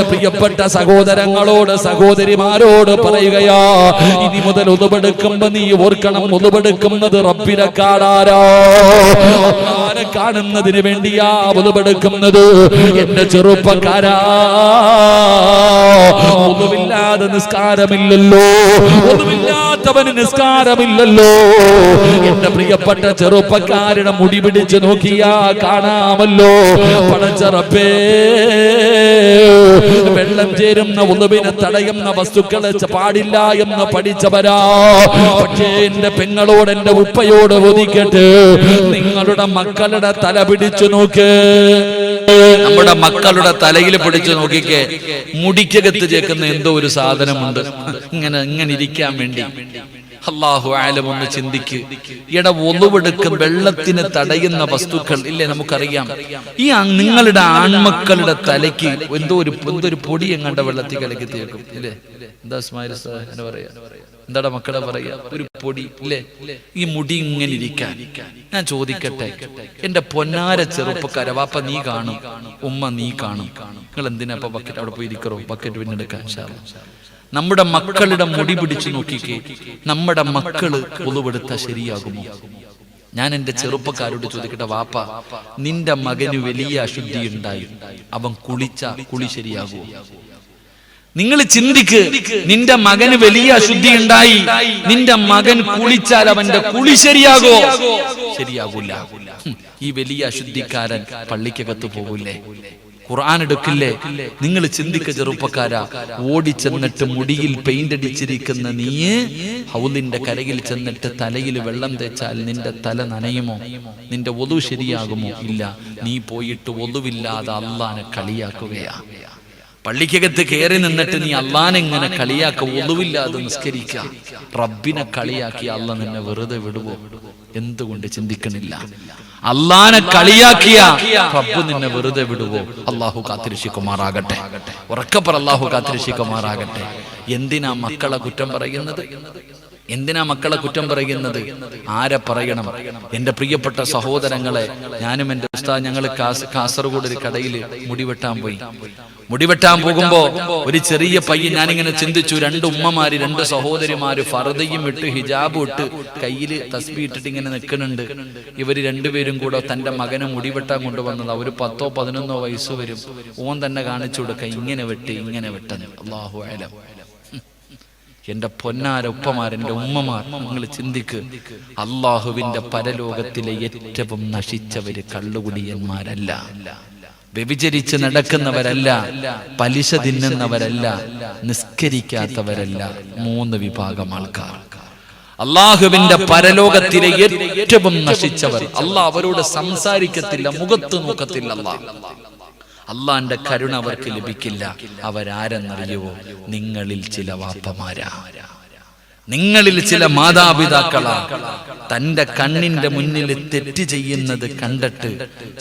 പ്രിയപ്പെട്ട സഹോദരങ്ങളോട് സഹോദരിമാരോട് പറയുകയാ, ഇനി മുതൽ ഉതുപെടുക്കുമ്പോ നീ ഓർക്കണം, ഉതുപെടുക്കുന്നത് റബ്ബിനെ കാണാനോ, അല്ലാഹുവിനെ കാണുന്നതിന് വേണ്ടിയാ ഉതുപെടുക്കുന്നത്. എന്റെ ചെറുപ്പക്കാരാ, ഉതുവില്ലാതെ നിസ്കാരമില്ലല്ലോ, ഉതുവില്ലാത്തവന് നിസ്കാരമില്ലല്ലോ. എന്റെ പ്രിയപ്പെട്ട ചെറുപ്പക്കാരുടെ മുടി പിടിച്ച് നോക്കിയാ കാണാമല്ലോ. പടച്ച റബ്ബേ, വെള്ളം ചേരുന്ന ഉളുവിനെ തടയുന്ന വസ്തുക്കളെ പാടില്ല എന്ന് പഠിച്ചവരാ. പക്ഷേ എന്റെ പെങ്ങളോട് എന്റെ ഉപ്പയോട് ഒതുക്കട്ടെ, നിങ്ങളുടെ മക്കളുടെ തല പിടിച്ചു നോക്ക്. നമ്മുടെ മക്കളുടെ തലയിൽ പിടിച്ചു നോക്കിക്കേ, മുടിക്കകത്ത് ചേക്കുന്ന എന്തോ ഒരു സാധനമുണ്ട്, ഇങ്ങനെ ഇരിക്കാൻ വേണ്ടി. അല്ലാഹു ആലം, ഒന്ന് ചിന്തിക്ക്. ഒളുവെടുക്കും വെള്ളത്തിന് തടയുന്ന വസ്തുക്കൾ ഇല്ലേ, നമുക്കറിയാം. ഈ നിങ്ങളുടെ ആൺമക്കളുടെ തലയ്ക്ക് എന്തോ ഒരു പൊടി എങ്ങാണ്ട വെള്ളത്തിൽ കലക്കി തേക്കും ഇല്ലേ? എന്താ പറയാ, എന്താടാ മക്കളെ പറയാ, ഒരു പൊടി ഇല്ലേ? ഈ മുടി ഇങ്ങനെ ഇരിക്കാൻ. ഞാൻ ചോദിക്കട്ടെ, എന്റെ പൊന്നാര ചെറുപ്പക്കാര, വാപ്പ നീ കാണും, ഉമ്മ നീ കാണും, നിങ്ങൾ എന്തിനാ അപ്പൊ ബക്കറ്റ് അവിടെ പോയി ഇരിക്കറോ, ബക്കറ്റ് പിന്നെ എടുക്കാൻ. നമ്മുടെ മക്കളുടെ മുടി പിടിച്ചു നോക്കിക്കേ, നമ്മുടെ മക്കള് ഒളുവെടുത്താൽ ശരിയാകുമോ? ഞാൻ എന്റെ ചെറുപ്പക്കാരോട് ചോദിക്കട്ടെ, വാപ്പ നിന്റെ മകന് വലിയ അശുദ്ധി ഉണ്ടായി, അവൻ കുളി ശരിയാകുമോ? നിങ്ങൾ ചിന്തിക്ക്, നിന്റെ മകന് വലിയ അശുദ്ധി ഉണ്ടായി, നിന്റെ മകൻ കുളിച്ചാൽ അവന്റെ കുളി ശരിയാകോ? ശരിയാകൂല. ഈ വലിയ അശുദ്ധിക്കാരൻ പള്ളിക്കകത്ത് പോകൂലേ, ഖുർആൻ എടുക്കില്ലേ? നിങ്ങൾ ചിന്തിക്ക ചെറുപ്പക്കാരാ, ഓടിച്ചെന്നിട്ട് മുടിയിൽ പെയിന്റ് അടിച്ചിരിക്കുന്ന നീ ഹൗലിന്റെ കരയിൽ ചെന്നിട്ട് തലയിൽ വെള്ളം തേച്ചാൽ നിന്റെ തല നനയുമോ? നിന്റെ ഒതു ശരിയാകുമോ? ഇല്ല. നീ പോയിട്ട് ഒതുവില്ലാതെ അള്ളാനെ കളിയാക്കുകയാ. പള്ളിക്കകത്ത് കയറി നിന്നിട്ട് നീ അള്ളാനെ ഇങ്ങനെ കളിയാക്ക, ഒതുവില്ലാതെ നിസ്കരിക്ക. റബ്ബിനെ കളിയാക്കി അള്ള നിന്നെ വെറുതെ വിടുവോ? എന്തുകൊണ്ട് ചിന്തിക്കണില്ല? അള്ളാനെ കളിയാക്കിയ റബ്ബ് നിന്നെ വെറുതെ വിടുവോ? അള്ളാഹു കാത്തിരക്ഷിക്കുമാറാകട്ടെ. ഉറക്കപ്പറ, അള്ളാഹു കാത്തിരക്ഷിക്കുമാറാകട്ടെ. എന്തിനാ മക്കളെ കുറ്റം പറയുന്നത്? എന്തിനാ മക്കളെ കുറ്റം പറയുന്നത്? ആരെ പറയണം? എന്റെ പ്രിയപ്പെട്ട സഹോദരങ്ങളെ, ഞാനും എന്റെ ഉസ്താദ് ഞങ്ങൾ കാസർഗോഡ് ഒരു കടയിൽ മുടിവെട്ടാൻ പോകുമ്പോ ഒരു ചെറിയ പയ്യൻ, ഞാനിങ്ങനെ ചിന്തിച്ചു, രണ്ട് ഉമ്മമാര്, രണ്ട് സഹോദരിമാര് ഫർദയും ഇട്ട് ഹിജാബും ഇട്ട് കയ്യില് തസ്ബീ ഇട്ടിട്ട് ഇങ്ങനെ നിൽക്കുന്നുണ്ട്. ഇവര് രണ്ടുപേരും കൂടെ തന്റെ മകനെ മുടിവെട്ടാൻ കൊണ്ടുവന്നത്. അവര് 10-11 വയസ്സ് വരും. ഓൻ തന്നെ കാണിച്ചു കൊടുക്ക, ഇങ്ങനെ വെട്ടെന്ന്. അല്ലാഹു അലം. എന്റെ പൊന്നാര ഉപ്പമാർ, എന്റെ ഉമ്മമാർ, നിങ്ങൾ ചിന്തിക്ക്. അള്ളാഹുവിന്റെ പരലോകത്തിലെ ഏറ്റവും നശിച്ചവര് കള്ളുകുടിയന്മാരല്ല, വ്യഭിചരിച്ച് നടക്കുന്നവരല്ല, പലിശ തിന്നുന്നവരല്ല, നിസ്കരിക്കാത്തവരല്ല. 3 വിഭാഗം ആൾക്കാർ അള്ളാഹുവിന്റെ പരലോകത്തിലെ ഏറ്റവും നശിച്ചവർ. അള്ളാഹ് അവരോട് സംസാരിക്കത്തില്ല, മുഖത്ത് നോക്കത്തില്ല. അള്ളാന്റെ കരുണ അവർക്ക് ലഭിക്കില്ല. അവരാരെന്നറിയുവോ? നിങ്ങളിൽ ചില വാപ്പമാരാ, നിങ്ങളിൽ ചില മാതാപിതാക്കളാ. തന്റെ കണ്ണിന്റെ മുന്നിൽ തെറ്റ് ചെയ്യുന്നത് കണ്ടിട്ട്,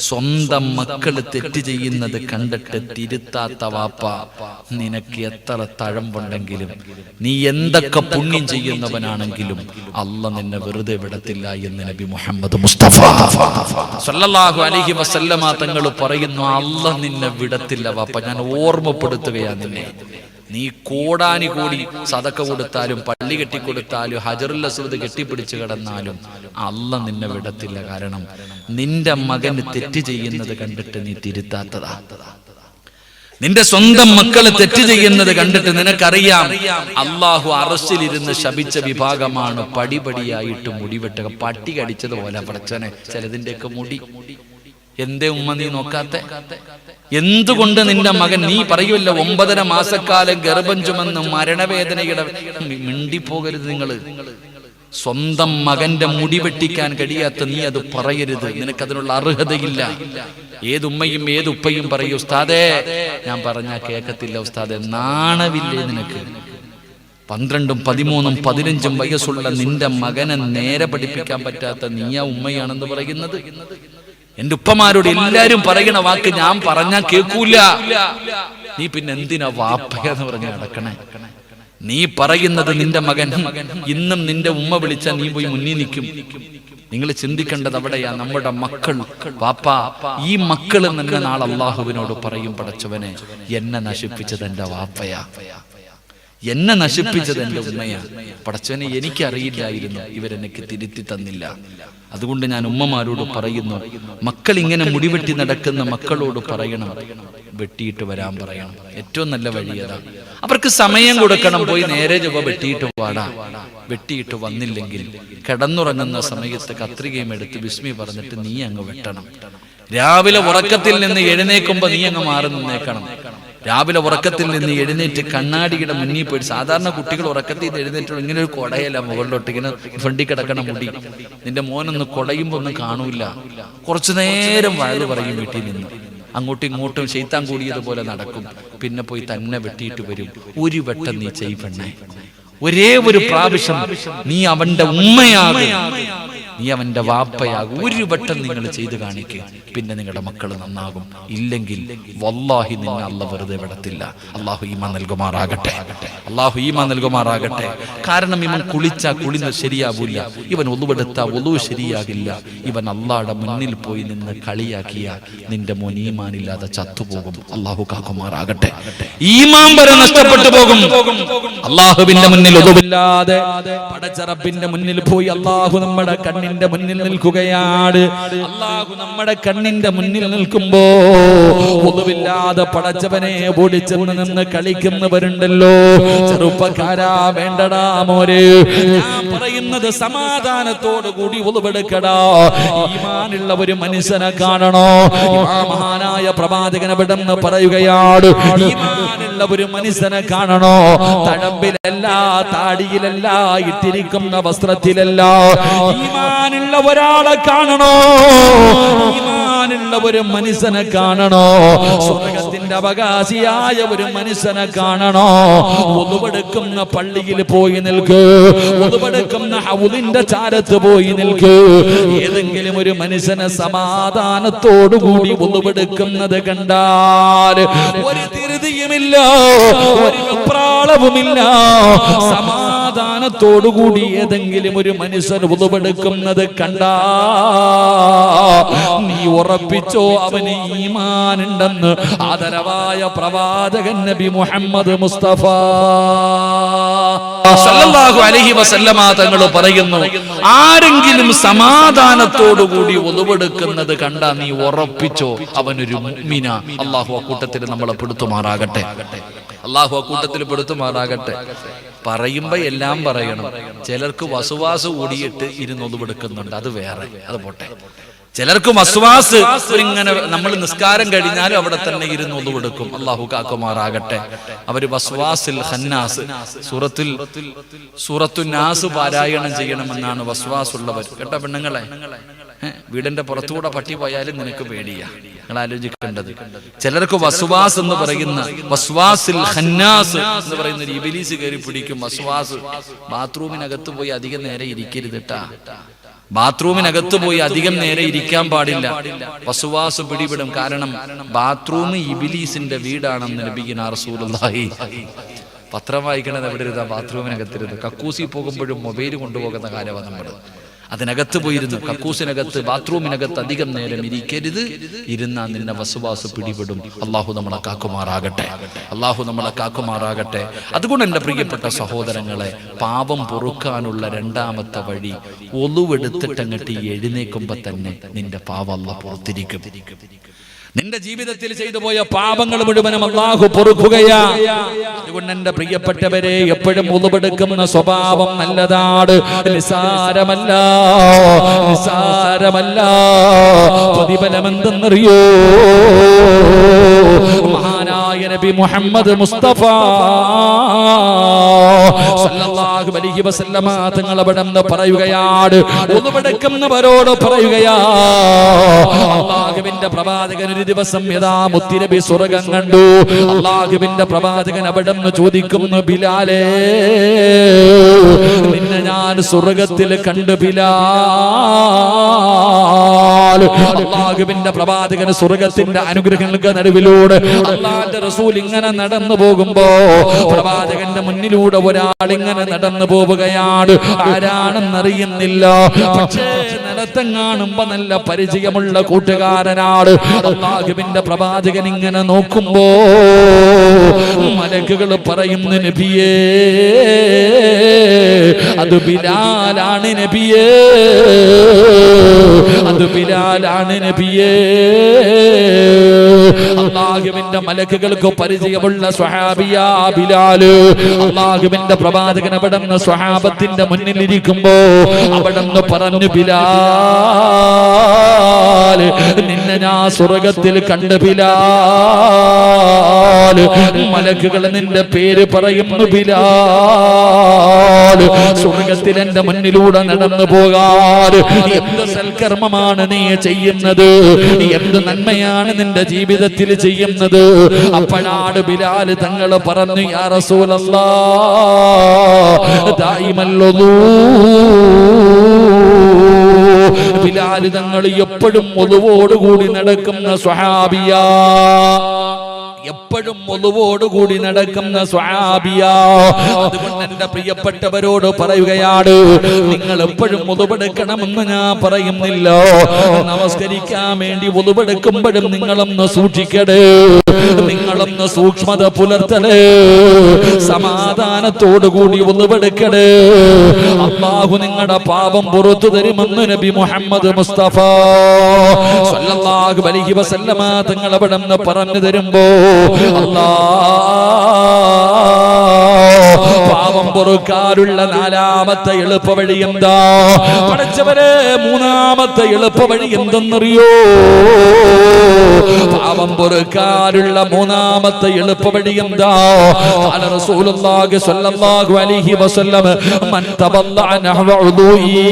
സ്വന്തം മക്കള് തെറ്റ് ചെയ്യുന്നത് കണ്ടിട്ട് തിരുത്താത്ത വാപ്പ, നിനക്ക് എത്ര തഴമ്പുണ്ടെങ്കിലും, നീ എന്തൊക്കെ പുണ്യം ചെയ്യുന്നവനാണെങ്കിലും അല്ല നിന്നെ വെറുതെ വിടത്തില്ല എന്ന് നബി മുഹമ്മദ് മുസ്തഫ സല്ലല്ലാഹു അലൈഹി വസല്ലമ തങ്ങൾ പറയുന്നു. അല്ല നിന്നെ വിടത്തില്ല വാപ്പ. ഞാൻ ഓർമ്മപ്പെടുത്തുകയാ നിന്നെ. നീ കോടാനി കൂടി സദക്ക കൊടുത്താലും, പള്ളി കെട്ടിക്കൊടുത്താലും, ഹജറുൽ അസ്വദ് കെട്ടിപ്പിടിച്ച് കിടന്നാലും അല്ല നിന്നെ വിടത്തില്ല. കാരണം നിന്റെ മകന് തെറ്റ് ചെയ്യുന്നത് കണ്ടിട്ട് നീ തിരുത്താത്തതാ. നിന്റെ സ്വന്തം മക്കള് തെറ്റ് ചെയ്യുന്നത് കണ്ടിട്ട് നിനക്കറിയാം. അള്ളാഹു അറശിലിരുന്ന് ശപിച്ച വിഭാഗമാണ് പടിപടിയായിട്ട് മുടിവെട്ടുക. പട്ടി കടിച്ചതുപോലെ പ്രച്ചനെ ചിലതിന്റെയൊക്കെ മുടി. എന്തേ ഉമ്മ നീ നോക്കാത്തെ? എന്തുകൊണ്ട് നിന്റെ മകൻ, നീ പറയുമല്ലോ 9.5 മാസക്കാലം ഗർഭം ചുമന്ന് മരണവേദനയുടെ, മിണ്ടിപ്പോകരുത് നിങ്ങള്. സ്വന്തം മകന്റെ മുടി വെട്ടിക്കാൻ കഴിയാത്ത നീ അത് പറയരുത്. നിനക്കതിനുള്ള അർഹതയില്ല. ഏതുമ്മയും ഏതുപ്പയും പറയൂ, ഉസ്താദേ ഞാൻ പറഞ്ഞാ കേൾക്കത്തില്ല ഉസ്താദേ. നാണവില്ലേ നിനക്ക്? 12, 13, 15 വയസ്സുള്ള നിന്റെ മകനെ നേരെ പഠിപ്പിക്കാൻ പറ്റാത്ത നീയാ ഉമ്മയാണെന്ന് പറയുന്നത്? എന്റെ ഉപ്പമാരോട് എല്ലാരും പറയണ വാക്ക് ഞാൻ പറഞ്ഞാ കേൾക്കൂല. നീ പിന്നെ എന്തിനാ വാപ്പയെന്ന് പറഞ്ഞ് നടക്കണേ? നീ പറയുന്നത് നിന്റെ മകൻ ഇന്നും നിന്റെ ഉമ്മ വിളിച്ചാൽ നീ പോയി മുന്നിൽ നിൽക്കും. നിങ്ങൾ ചിന്തിക്കേണ്ടത് അവിടെയാ. നമ്മുടെ മക്കൾ, വാപ്പാ, ഈ മക്കൾ തന്നെ നാളെ അള്ളാഹുവിനോട് പറയും, പടച്ചവനെ എന്നെ നശിപ്പിച്ചത് എന്റെ വാപ്പയാ, എന്നെ നശിപ്പിച്ചത് എന്റെ ഉമ്മയാ. പടച്ചവനെ എനിക്കറിയില്ലായിരുന്നു, ഇവരെനിക്ക് തിരുത്തി തന്നില്ല. അതുകൊണ്ട് ഞാൻ ഉമ്മമാരോട് പറയുന്നു, മക്കൾ ഇങ്ങനെ മുടിവെട്ടി നടക്കുന്ന മക്കളോട് പറയണം, വെട്ടിയിട്ട് വരാൻ പറയണം. ഏറ്റവും നല്ല വഴി അതാണ്. അവർക്ക് സമയം കൊടുക്കണം. പോയി നേരെ ചൊവ്വ വെട്ടിയിട്ട് വാടാ. വെട്ടിയിട്ട് വന്നില്ലെങ്കിൽ കിടന്നുറങ്ങുന്ന സമയത്ത് കത്രികയും എടുത്ത് ബിസ്മി പറഞ്ഞിട്ട് നീ അങ്ങ് വെട്ടണം. രാവിലെ ഉറക്കത്തിൽ നിന്ന് എഴുന്നേക്കുമ്പോ നീ അങ്ങ് മാറി നിന്നേക്കണം. രാവിലെ ഉറക്കത്തിൽ നിന്ന് എഴുന്നേറ്റ് കണ്ണാടിയുടെ മുന്നിൽ പോയി, സാധാരണ കുട്ടികൾ ഉറക്കത്തിൽ നിന്ന് എഴുന്നേറ്റ് ഇങ്ങനെ ഒരു കൊടയല്ല മുകളിലോട്ട് ഇങ്ങനെ ഫ്രണ്ടിൽ കിടക്കണ മുടി, നിന്റെ മോനൊന്ന് കൊടയുമ്പോ ഒന്നും കാണൂല. കുറച്ചു നേരം വയല് പറയും വീട്ടിൽ നിന്ന്, അങ്ങോട്ടും ഇങ്ങോട്ടും ശൈത്താൻ കൂടിയതുപോലെ നടക്കും. പിന്നെ പോയി തന്നെ വെട്ടിയിട്ട് വരും. ഒരു വട്ടം നീ ചെയ്യണേ, ഒരേ ഒരു പ്രാവശ്യം നീ അവന്റെ ഉമ്മയാകും, നീ അവന്റെ വാപ്പയാകും. ഒരു വട്ടം നിങ്ങൾ ചെയ്തു കാണിക്കുക, പിന്നെ നിങ്ങളുടെ മക്കൾ നന്നാകും. ഇല്ലെങ്കിൽ വല്ലാഹി നിന്നെ അല്ലാഹു വെറുതെ വിടത്തില്ല. അള്ളാഹു ഈമാൻ നൽകുമാറാകട്ടെ, അള്ളാഹു ഈമാൻ നൽകുമാറാകട്ടെ. കാരണം ഇവൻ കുളിച്ചാ കുളിന്ന് ശരിയാവില്ല, ഇവൻ ഒളുവെടുത്താ ഒളുവ് ശരിയാകില്ല. ഇവൻ അള്ളാഹുടെ മുന്നിൽ പോയി നിന്ന് കളിയാക്കിയ നിന്റെ മോൻ ഈമാനില്ലാതെ ചത്തുപോകും. അള്ളാഹു കാക്കുമാറാകട്ടെ. ഈമാൻ വരെ നഷ്ടപ്പെട്ടു പോകും. അള്ളാഹുവിന്റെ മുന്നിൽ ഒളുവില്ലാതെ പടച്ച റബ്ബിന്റെ മുന്നിൽ പോയി അള്ളാഹു നമ്മുടെ കണ്ണിന്റെ മുന്നിൽ നിൽക്കുകയാണ്. അള്ളാഹു നമ്മുടെ കണ്ണിന്റെ മുന്നിൽ നിൽക്കുമ്പോ ഒന്നുമില്ലാതെ പടച്ചവനെ ഓടിച്ചെന്ന് നിന്ന് കളിക്കുന്നവരുണ്ടല്ലോ. ചെറുപ്പക്കാരാ, വേണ്ടടാ മോരെ, ഞാൻ പറയുന്നത് സമാധാനത്തോടു കൂടി ഒളിവെടുക്കടാ. ഈമാനുള്ള ഒരു മനുഷ്യനെ കാണണോ? മഹാനായ പ്രവാചകൻ അവിടെന്ന് പറയുകയാണ്, ഈമാനുള്ള ഒരു മനുഷ്യനെ കാണണോ? തഴമ്പിലല്ല, താടിയിലല്ല, ഇട്ടിരിക്കുന്ന വസ്ത്രത്തിലല്ല. ഈമാനുള്ള ഒരാളെ കാണണോ? ഈമാനുള്ള ഒരു മനുഷ്യനെ കാണണോ? സ്വർഗത്തിന്റെ അവകാശിയായ ഒരു മനുഷ്യനെ കാണണോ? ഒളിവെടുക്കുന്ന പള്ളിയിൽ പോയി നിൽക്ക്, ഒളിവെടുക്കുന്ന ഹൗദിന്റെ ചാരത്ത് പോയി നിൽക്ക്. ഏതെങ്കിലും ഒരു മനുഷ്യനെ സമാധാനത്തോടുകൂടി ഒളിവെടുക്കുന്നത് കണ്ടാൽ ഒരു ധൃതിയുമില്ല, ഒരു വെപ്രാളവുമില്ല, സമാധാനത്തോടുകൂടി ഏതെങ്കിലും ഒരു മനുഷ്യൻ ഉളുവെടുക്കുന്നത് കണ്ടാ നീ ഉറപ്പിച്ചോ അവന് ഈമാനുണ്ടെന്ന് ആദരവായ പ്രവാചകൻ നബി മുഹമ്മദ് മുസ്തഫ സല്ലല്ലാഹു അലൈഹി വസല്ലമ തങ്ങൾ പറയുന്നു, ആരെങ്കിലും സമാധാനത്തോടുകൂടി ഉളുവെടുക്കുന്നത് കണ്ടാ നീ ഉറപ്പിച്ചോ അവനൊരു മുഅ്മിന. അല്ലാഹു ആ കൂട്ടത്തിൽ നമ്മളെ പെടുത്തുമാറാകട്ടെ, അല്ലാഹു ആ കൂട്ടത്തിൽ പെടുത്തുമാറാകട്ടെ. പറയുമ്പോ എല്ലാം പറയണം. ചിലർക്ക് വസുവാസ് കൂടിയിട്ട് ഇരുന്നൊതുവെടുക്കുന്നുണ്ട്, അത് വേറെ, അത് പോട്ടെ. ചിലർക്ക് വസ്വാസ് ഇങ്ങനെ നമ്മൾ നിസ്കാരം കഴിഞ്ഞാലും അവിടെ തന്നെ ഇരുന്ന് ഒതുവെടുക്കും. അള്ളാഹു കാക്കുമാറാകട്ടെ. അവര് വസ്വാസിൽ ഖന്നാസ്, സൂറത്തുൻ നാസ് പാരായണം ചെയ്യണമെന്നാണ് വസ്വാസ് ഉള്ളവർ. കേട്ടോ പെണ്ണുങ്ങളെ, വീടിന്റെ പുറത്തുകൂടെ പട്ടി പോയാലും നിനക്ക് പേടിയാ. നിങ്ങൾ ആലോചിക്കേണ്ടത്, ചിലർക്ക് വസ്വാസ് എന്ന് പറയുന്ന വസ്വാസിൽ ഖന്നാസ് എന്ന് പറയുന്ന ഒരു ഇബ്ലീസ് കയറി പിടിക്കും. വസ്വാസ് ബാത്റൂമിനകത്ത് പോയി അധികം നേരെ ഇരിക്കരുത് ട്ടാ. ബാത്റൂമിനകത്ത് പോയി അധികം നേരെ ഇരിക്കാൻ പാടില്ല. വസ്വാസ് പിടിപെടും. കാരണം ബാത്റൂം ഇബ്ലീസിന്റെ വീടാണെന്ന് നബിയുനാ റസൂലുള്ളാഹി. പത്രം വായിക്കണത് എവിടെ ഇരുന്നാ? ബാത്റൂമിനകത്തിരുന്ന്. കക്കൂസി പോകുമ്പോഴും മൊബൈൽ കൊണ്ടുപോകുന്ന കാലമാണ് നമ്മൾ. അതിനകത്ത് പോയിരുന്നു, കക്കൂസിനകത്ത്, ബാത്റൂമിനകത്ത് അധികം നേരം ഇരിക്കരുത്. ഇരുന്നാ നിന്നെ വസ്വാസ് പിടിപെടും. അള്ളാഹു നമ്മളെ കാക്കുമാറാകട്ടെ, അള്ളാഹു നമ്മളെ കാക്കുമാറാകട്ടെ. അതുകൊണ്ട് എൻ്റെ പ്രിയപ്പെട്ട സഹോദരങ്ങളെ, പാപം പൊറുക്കാനുള്ള രണ്ടാമത്തെ വഴി ഒളുവെടുത്തിട്ടങ്ങട്ട് എഴുന്നേക്കുമ്പോ തന്നെ നിന്റെ പാവം അല്ലാഹു പുറത്തിരിക്കും. നിന്റെ ജീവിതത്തിൽ ചെയ്തു പോയ പാപങ്ങൾ മുഴുവനും അല്ലാഹു പൊറുക്കുകയാ. അതുകൊണ്ട് എന്റെ പ്രിയപ്പെട്ടവരെ, എപ്പോഴും ഒളുവെടുക്കുന്ന സ്വഭാവം നല്ലതാണ്. നിസാരമല്ല, നിസാരമല്ല. പ്രതിഫലം എന്തെന്നറിയോ? മഹാനായ നബി മുഹമ്മദ് മുസ്തഫ സല്ലല്ലാഹു അലൈഹി വസല്ലമ തങ്ങൾ അവിടെന്ന് പറയുകയാണ്, ഒളുവെടുക്കുന്നവരോട് പറയുകയാ, അല്ലാഹുവിന്റെ പ്രവാചകൻ ഒരു ദിവസം യഥാ മുത്തുനബി സ്വർഗ്ഗം കണ്ടു. അല്ലാഹുവിന്റെ പ്രവാചകൻ അവിടെന്ന് ചോദിക്കുന്നു, ബിലാലേ, നിന്നെ ഞാൻ സ്വർഗ്ഗത്തിൽ കണ്ടു ബിലാൽ. അല്ലാഹുവിന്റെ പ്രവാചകൻ സ്വർഗ്ഗത്തിന്റെ അനുഗ്രഹങ്ങൾക്ക് നടുവിലൂടെ അല്ലാഹുവിന്റെ റസൂൽ ഇങ്ങനെ നടന്നു പോകുമ്പോ പ്രവാചകന്റെ മുന്നിലൂടെ ഒരാൾ ഇങ്ങനെ നടന്നു പോവുകയാണ്. ആരാണെന്നറിയുന്നില്ല, പക്ഷേ മുഖത്തെങ്ങാനും കാണുമ്പോ നല്ല പരിചയമുള്ള കൂട്ടുകാരനാണ്. അല്ലാഹുവിന്റെ പ്രവാചകൻ ഇങ്ങനെ നോക്കുമ്പോ മലക്കുകൾ പറയുന്നു, നബിയേ അത് ബിലാലാണ് നബിയേ, അത് ബിലാലാണ് നബിയേ. അല്ലാഹുവിന്റെ മലക്കുകൾക്ക് പരിചയമുള്ള സ്വഹാബിയാ ബിലാല്. അല്ലാഹുവിന്റെ പ്രവാചകൻ അവിടുന്ന് സ്വഹാബത്തിന്റെ മുന്നിലിരിക്കുമ്പോ അവിടുന്ന് പറഞ്ഞു, ബിലാൽ നിന്നെ ഞാൻ സ്വർഗത്തിൽ കണ്ട് ബിലാൽ. മലക്കുകൾ നിന്റെ പേര് പറയുന്നു ബിലാൽ. സ്വർഗത്തിൽ എന്റെ മുന്നിലൂടെ നടന്നു പോകാൻ എന്ത് സൽക്കർമ്മമാണ് നീ ചെയ്യുന്നത്, എന്ത് നന്മയാണ് നിന്റെ ജീവിതത്തിൽ ചെയ്യുന്നത്. അപ്പോഴാണ് ബിലാൽ തങ്ങൾ പറഞ്ഞു, യാ റസൂലല്ലാഹ് ദായിമൽ വുദൂ. ബിലാൽ തങ്ങൾ എപ്പോഴും വുദൂവോടുകൂടി നടക്കുന്ന സ്വഹാബിയാ, എപ്പോഴും വുദൂവോടുകൂടി നടക്കുന്ന സ്വഹാബിയാ. അതുകൊണ്ട് എന്റെ പ്രിയപ്പെട്ടവരോട് പറയുകയാണ്, നിങ്ങൾ എപ്പോഴും വുദൂവെടുക്കണമെന്ന് ഞാൻ പറയുന്നില്ല. നമസ്കരിക്കാൻ വേണ്ടി വുദൂവെടുക്കുമ്പോഴും നിങ്ങളൊന്ന് സൂക്ഷിക്കണേ, നിങ്ങളൊന്ന് സൂക്ഷ്മത പുലർത്തണേ, സമാധാനത്തോടുകൂടി വുദൂവെടുക്കണേ. അല്ലാഹു നിങ്ങളുടെ പാപം പുറത്തു തരുമെന്ന് നബി മുഹമ്മദ് മുസ്തഫ സല്ലല്ലാഹു അലൈഹി വസല്ലമ തങ്ങൾ അവിടുന്ന് പറഞ്ഞു തരുമ്പോ പാപം പൊറുക്കാനുള്ള നാലാമത്തെ എളുപ്പവഴി എന്താ? പഠിച്ചവരെ, മൂന്നാമത്തെ എളുപ്പവഴി എന്തെന്നറിയോ? പാപം പൊറുക്കാനുള്ള മൂന്നാമത്തെ എളുപ്പവഴി എന്താ? ഖാല റസൂലുള്ളാഹി സ്വല്ലല്ലാഹു അലൈഹി വസല്ലം, മൻ തവല്ലഅ നഹ്വ ഉദൂഇ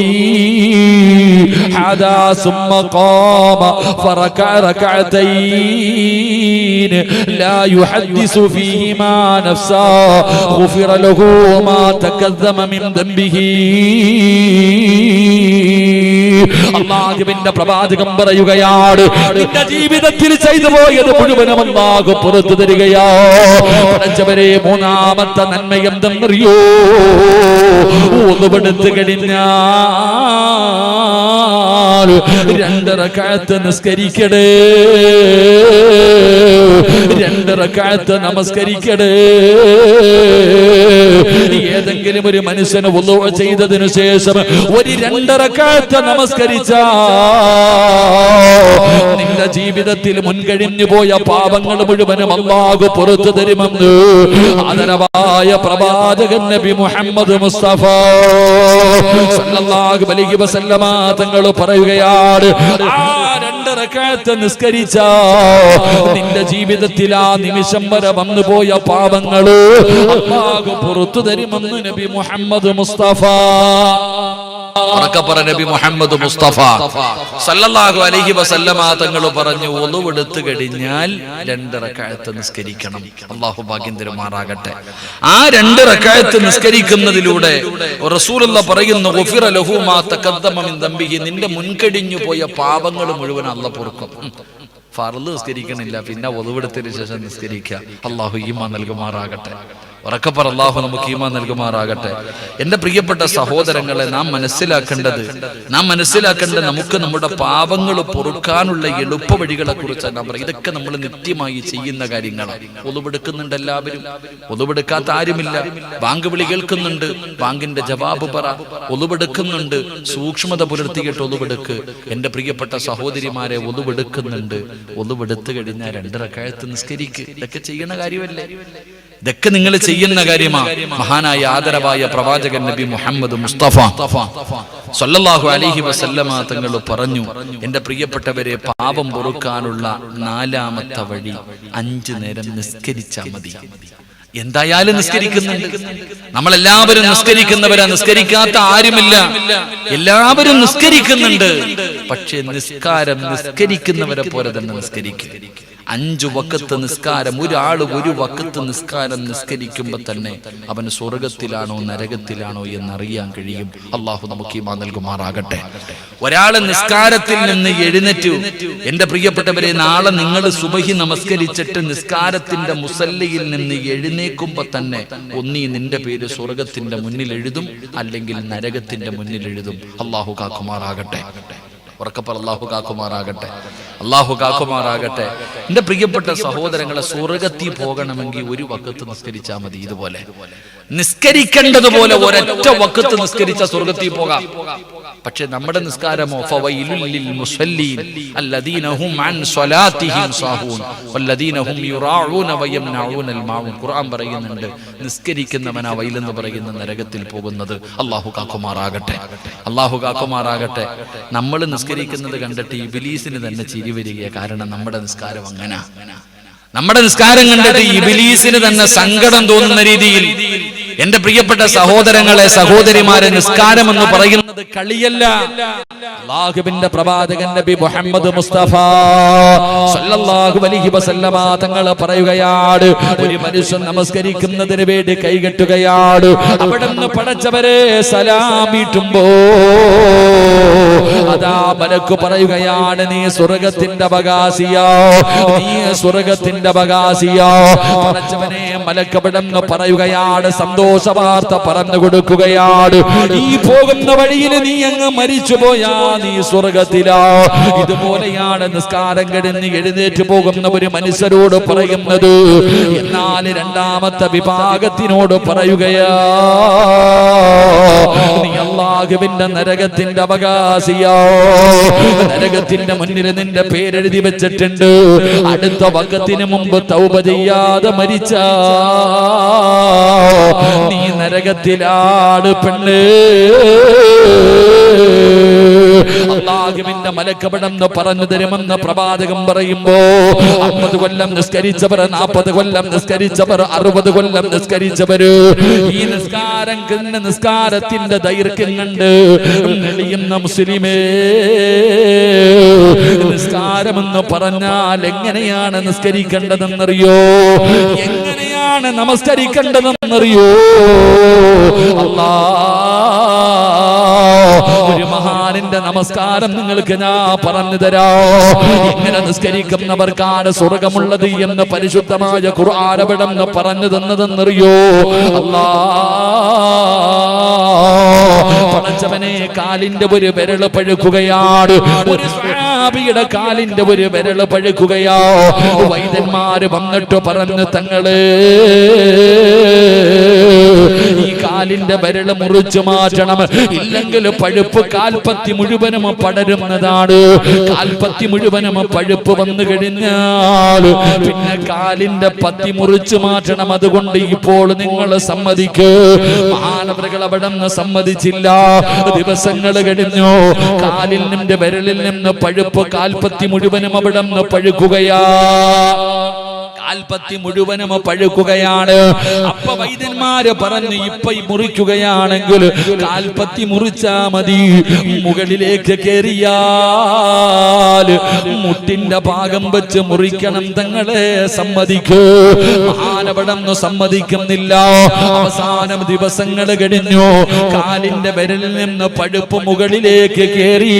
ഹദാ സുമ്മ ഖാമ ഫറകഅ റകഅതൈൻ لا يحدث فيهما نفسا غفر له ما تقدم من ذنبه. അല്ലാഹുവിന്റെ പ്രവാചകൻ പറയുകയാണ്, നിന്റെ ജീവിതത്തിൽ ചെയ്തു പോയത് മുഴുവനും അല്ലാഹു പുറത്തു തരികയാ. പഠിച്ചവരെ, മൂന്നാമത്തെ നന്മ എന്തെന്നറിയോ? ഒന്നുപെടുത്തു കഴിഞ്ഞാൽ 2 റക്അത്ത് നിസ്കരിക്കണേ, 2 റക്അത്ത് നമസ്കരിക്കണേ. ഏതെങ്കിലും ഒരു മനുഷ്യന് വുളൂ ചെയ്തതിനു ശേഷം ഒരു 2 റക്അത്ത് നമസ്കരിച്ചാ നിന്റെ ജീവിതത്തിൽ മുൻകഴിഞ്ഞു പോയ പാപങ്ങൾ മുഴുവനും അല്ലാഹു പുറത്തു തരുമെന്ന് ആദരവായ പ്രവാചകൻ നബി മുഹമ്മദ് മുസ്തഫ സല്ലല്ലാഹു അലൈഹി വസല്ലമ തങ്ങൾ പറയുകയാണ്, ആ 2 റക്അത്ത് നിസ്കരിച്ചാ നിന്റെ ജീവിതത്തിൽ ആ നിമിഷം വരെ വന്നുപോയ പാപങ്ങള് അല്ലാഹു പുറത്തു തരുമെന്ന് നബി മുഹമ്മദ് മുസ്തഫ നബി മുഹമ്മദ് മുസ്തഫ സല്ലല്ലാഹു അലൈഹി വസല്ലമ തങ്ങൾ പറഞ്ഞു, ഒളുവെടുത്തു കഴിഞ്ഞാൽ 2 റക്അത്ത് നിസ്കരിക്കണം. അല്ലാഹു ഭാഗ്യം തരുമാറാകട്ടെ. ആ 2 റക്അത്ത് നിസ്കരിക്കുന്നതിലൂടെ റസൂലുള്ളാഹി പറയുന്നു, ഗുഫിറ ലഹു മാ തഖദ്ദമ മിൻ ദംബിഹി, നിന്റെ മുൻകഴിഞ്ഞു പോയ പാപങ്ങൾ മുഴുവൻ അല്ലാഹു പൊറുക്കും. ഫർള് നിസ്കരിക്കണില്ല, പിന്നെ ഒളുവെടുത്തതിന് ശേഷം നിസ്കരിക്കുക. അല്ലാഹു ഈമാൻ നൽകുമാറാകട്ടെ. ഉറക്കപ്പറ, അല്ലാഹു നമുക്ക് ഈമാൻ നൽകുമാറാകട്ടെ. എന്റെ പ്രിയപ്പെട്ട സഹോദരങ്ങളെ, നാം മനസ്സിലാക്കേണ്ടത് നമുക്ക് നമ്മുടെ പാപങ്ങൾ പൊറുക്കാനുള്ള എളുപ്പ വഴികളെ കുറിച്ചാണ് നാം പറയുന്നത്. ഇതൊക്കെ നമ്മൾ നിത്യമായി ചെയ്യുന്ന കാര്യങ്ങളാണ്. ഒളുവെടുക്കുന്നുണ്ട് എല്ലാവരും, ഒളുവെടുക്കാത്ത ആരുമില്ല. ബാങ്ക് വിളി കേൾക്കുന്നുണ്ട്, ബാങ്കിന്റെ ജവാബ് പറ. ഒളുവെടുക്കുന്നുണ്ട്, സൂക്ഷ്മത പുലർത്തിയിട്ട് ഒളുവെടുക്ക്. എന്റെ പ്രിയപ്പെട്ട സഹോദരിമാരെ, ഒളുവെടുക്കുന്നുണ്ട്, ഒളുവെടുത്തു കഴിഞ്ഞാൽ 2 റക്അത്ത് നിസ്കരിക്ക്. ഇതൊക്കെ ചെയ്യണ കാര്യമല്ലേ? ഇതൊക്കെ നിങ്ങൾ ചെയ്യുന്ന കാര്യമാണ്. മഹാനായ ആദരവായ പ്രവാചകൻ നബി മുഹമ്മദ് മുസ്തഫ സല്ലല്ലാഹു അലൈഹി വസല്ലമ തങ്ങൾ പറഞ്ഞു, എന്റെ പ്രിയപ്പെട്ടവരെ, പാപം പൊറുക്കാനുള്ള 4ാമത്തെ വഴി 5 നേരം നിസ്കരിച്ചാൽ മതി. എന്തായാലും നിസ്കരിക്കുന്നുണ്ട്, നമ്മളെല്ലാവരും നിസ്കരിക്കുന്നവരാ, നിസ്കരിക്കാത്ത ആരുമില്ല, എല്ലാവരും നിസ്കരിക്കുന്നുണ്ട്. പക്ഷെ നിസ്കാരം നിസ്കരിക്കുന്നവരെ പോലെ തന്നെ നിസ്കരിക്കുക. 5 വഖത്ത് നിസ്കാരം, ഒരാള് 1 വഖത്ത് നിസ്കാരം നിസ്കരിക്കുമ്പോ തന്നെ അവൻ സ്വർഗത്തിലാണോ നരകത്തിലാണോ എന്നറിയാൻ കഴിയും. അള്ളാഹു നമുക്ക് ഈമാൻ നൽകുമാറാകട്ടെ. ഒരാള് നിസ്കാരത്തിൽ നിന്ന് എഴുന്നേറ്റു. എന്റെ പ്രിയപ്പെട്ടവരെ, നാളെ നിങ്ങൾ സുബഹി നമസ്കരിച്ചിട്ട് നിസ്കാരത്തിന്റെ മുസല്ലയിൽ നിന്ന് എഴുന്നേക്കുമ്പോ തന്നെ ഒന്നീ നിന്റെ പേര് സ്വർഗത്തിന്റെ മുന്നിൽ എഴുതും, അല്ലെങ്കിൽ നരകത്തിന്റെ മുന്നിൽ എഴുതും. അള്ളാഹു കാക്കുമാറാകട്ടെ. ഉറക്കപ്പറ അല്ലാഹു കാക്കുമാറാകട്ടെ, അല്ലാഹു കാക്കുമാറാകട്ടെ. എന്റെ പ്രിയപ്പെട്ട സഹോദരങ്ങളെ, സ്വർഗത്തിൽ പോകണമെങ്കിൽ ഒരു വഖത്ത് നിസ്കരിച്ചാൽ മതി. ഇതുപോലെ നിസ്കരിക്കേണ്ടതുപോലെ ഒരൊറ്റ വഖത്ത് നിസ്കരിച്ച സ്വർഗത്തിൽ പോകാം. പക്ഷെ നമ്മുടെ നിസ്കാരമോ ഫവൈലുൽ ലിൽ മുസല്ലീൻ അല്ലദീന ഹും അൻ സ്വലാത്തിഹിം സാഹൂൻ വല്ലദീന ഹും യുറാഊന വയംനഊനൽ മാഊൻ. ഖുർആൻ പറയുന്നുണ്ട്, നിസ്കരിക്കുന്നവനാ വൈലെന്ന് പറയുന്ന നരകത്തിൽ പോകുന്നത്. അല്ലാഹു കാക്കുമാറാകട്ടെ, അല്ലാഹു കാക്കുമാറാകട്ടെ. നമ്മൾ നിസ്കരിക്കുന്നത് കണ്ടിട്ട് ഇബ്ലീസിന് തന്നെ ചിരി വരികയാണ്. കാരണം നമ്മുടെ നിസ്കാരം അങ്ങനെ, നമ്മുടെ നിസ്കാരം കണ്ടിട്ട് ഇബ്ലീസിന് തന്നെ സങ്കടം തോന്നുന്ന രീതിയിൽ. എന്റെ പ്രിയപ്പെട്ട സഹോദരങ്ങളെ, സഹോദരിമാരെ, നിസ്കാരം എന്ന് പറയുന്നത് കളിയല്ല. അല്ലാഹുവിന്റെ പ്രവാചകൻ നബി മുഹമ്മദ് മുസ്തഫ സല്ലല്ലാഹു അലൈഹി വസല്ലമ തങ്ങൾ പറയുകയാണ്, ഒരു മനുഷ്യൻ നമസ്കരിക്കുന്നതിന് വേണ്ടി കൈകെട്ടുകയാണ്. അവിടുന്ന് പടച്ചവരെ സലാം വീട്ടുമ്പോ അതാ മലക്ക് പറയുകയാണ്, നീ സ്വർഗ്ഗത്തിന്റെ അവകാശിയോ, നീ സ്വർഗ്ഗത്തിന്റെ അവകാശിയോ. പടച്ചവനെ മലക്ക് അവിടുന്ന് പറയുകയാണ്, സന്തോഷ വാർത്ത പറഞ്ഞു കൊടുക്കുകയാണ്, ഈ പോകുന്ന വഴിയിൽ നീ അങ്ങ് മരിച്ചു പോയാ നീ സ്വർഗ്ഗത്തിലാ. ഇതുപോലെയാണ് നിസ്കാരം കഴിഞ്ഞ് എഴുന്നേറ്റ് പോകുന്ന ഒരു മനുഷ്യരോട് പറയുന്നത്. എന്നാൽ രണ്ടാമത്തെ വിഭാഗത്തിനോട് പറയുകയാ, നീ അല്ലാഹുവിന്റെ നരകത്തിന്റെ അവകാശിയോ. നരകത്തിന്റെ മുന്നിൽ നിന്റെ പേരെഴുതി വെച്ചിട്ടുണ്ട്. അടുത്ത വഖത്തിന് മുമ്പ് തൗബ ചെയ്യാതെ മരിച്ച നീ നരകത്തിലാണ് പെണ്ണ്. അല്ലാഹുവിന്റെ മലക്കബടന്ന് പറഞ്ഞു തരുമെന്ന് പ്രവാചകൻ പറയുമ്പോ 50 കൊല്ലം നിസ്കരിച്ചവർ, 40 കൊല്ലം നിസ്കരിച്ചവർ, 60 കൊല്ലം നിസ്കരിച്ചവര് ഈ നിസ്കാരം കണ്ട് നിസ്കാരത്തിന്റെ ദൈർഘ്യം കണ്ട് നെളിയുന്ന മുസ്ലിമേ, നിസ്കാരമെന്ന് പറഞ്ഞാൽ എങ്ങനെയാണ് നിസ്കരിക്കേണ്ടതെന്നറിയോ? എങ്ങനെയാണ് നമസ്കരിക്കേണ്ടതെന്നറിയോ? ഒരു മഹാനിന്റെ നമസ്കാരം നിങ്ങൾക്ക് ഞാൻ പറഞ്ഞു തരാം. ഇങ്ങനെ നിസ്കരിക്കുന്നവർക്കാണ് സ്വർഗമുള്ളത് എന്ന് പരിശുദ്ധമായ ഖുർആൻ അവിടുന്ന് പറഞ്ഞു തന്നതെന്നറിയോ? പടച്ചവനെ കാലിന്റെ ഒരു വിരല് പഴുക്കുകയാണ്. ഒരു സ്വഹാബിയുടെ കാലിന്റെ ഒരു വിരല് പഴുക്കുകയാ. വൈദ്യന്മാര് വന്നിട്ട് പറഞ്ഞു, തങ്ങള് ഈ കാലിന്റെ വിരല് മുറിച്ചു മാറ്റണം, ഇല്ലെങ്കിൽ പഴുപ്പ് കാൽപ്പത്തി മുഴുവനും പടരുന്നതാണ്. കാൽപ്പത്തി മുഴുവനും പഴുപ്പ് വന്നു കഴിഞ്ഞാൽ പിന്നെ കാലിന്റെ പത്തി മുറിച്ചു മാറ്റണം. അതുകൊണ്ട് ഇപ്പോൾ നിങ്ങൾ സമ്മതിക്ക്. മഹാനവറുകൾ അവിടെ നിന്ന് സമ്മതിച്ചില്ല. ദിവസങ്ങൾ കഴിഞ്ഞു. കാലിൽ നിന്റെ വിരലിൽ നിന്ന് പഴുപ്പ് കാൽപ്പത്തി മുഴുവനും അവിടെ നിന്ന് പഴുക്കുകയാ. കാൽപ്പത്തി മുഴുവനും പഴുക്കുകയാണ്. അപ്പൊ വൈദ്യന്മാര് പറഞ്ഞു, ഇപ്പൊ മുറിക്കുകയാണെങ്കിൽ കാൽപ്പത്തി മുറിച്ചാ മതി, മുകളിലേക്ക് കേറിയാൽ മുട്ടിന്റെ ഭാഗം വെച്ച് മുറിക്കണം. തങ്ങളെ സമ്മതിക്കൂ. മഹാനവടൊന്നും സമ്മതിക്കുന്നില്ല. അവസാനം ദിവസങ്ങൾ കഴിഞ്ഞു. കാലിന്റെ വിരലിൽ നിന്ന് പഴുപ്പ് മുകളിലേക്ക് കേറി.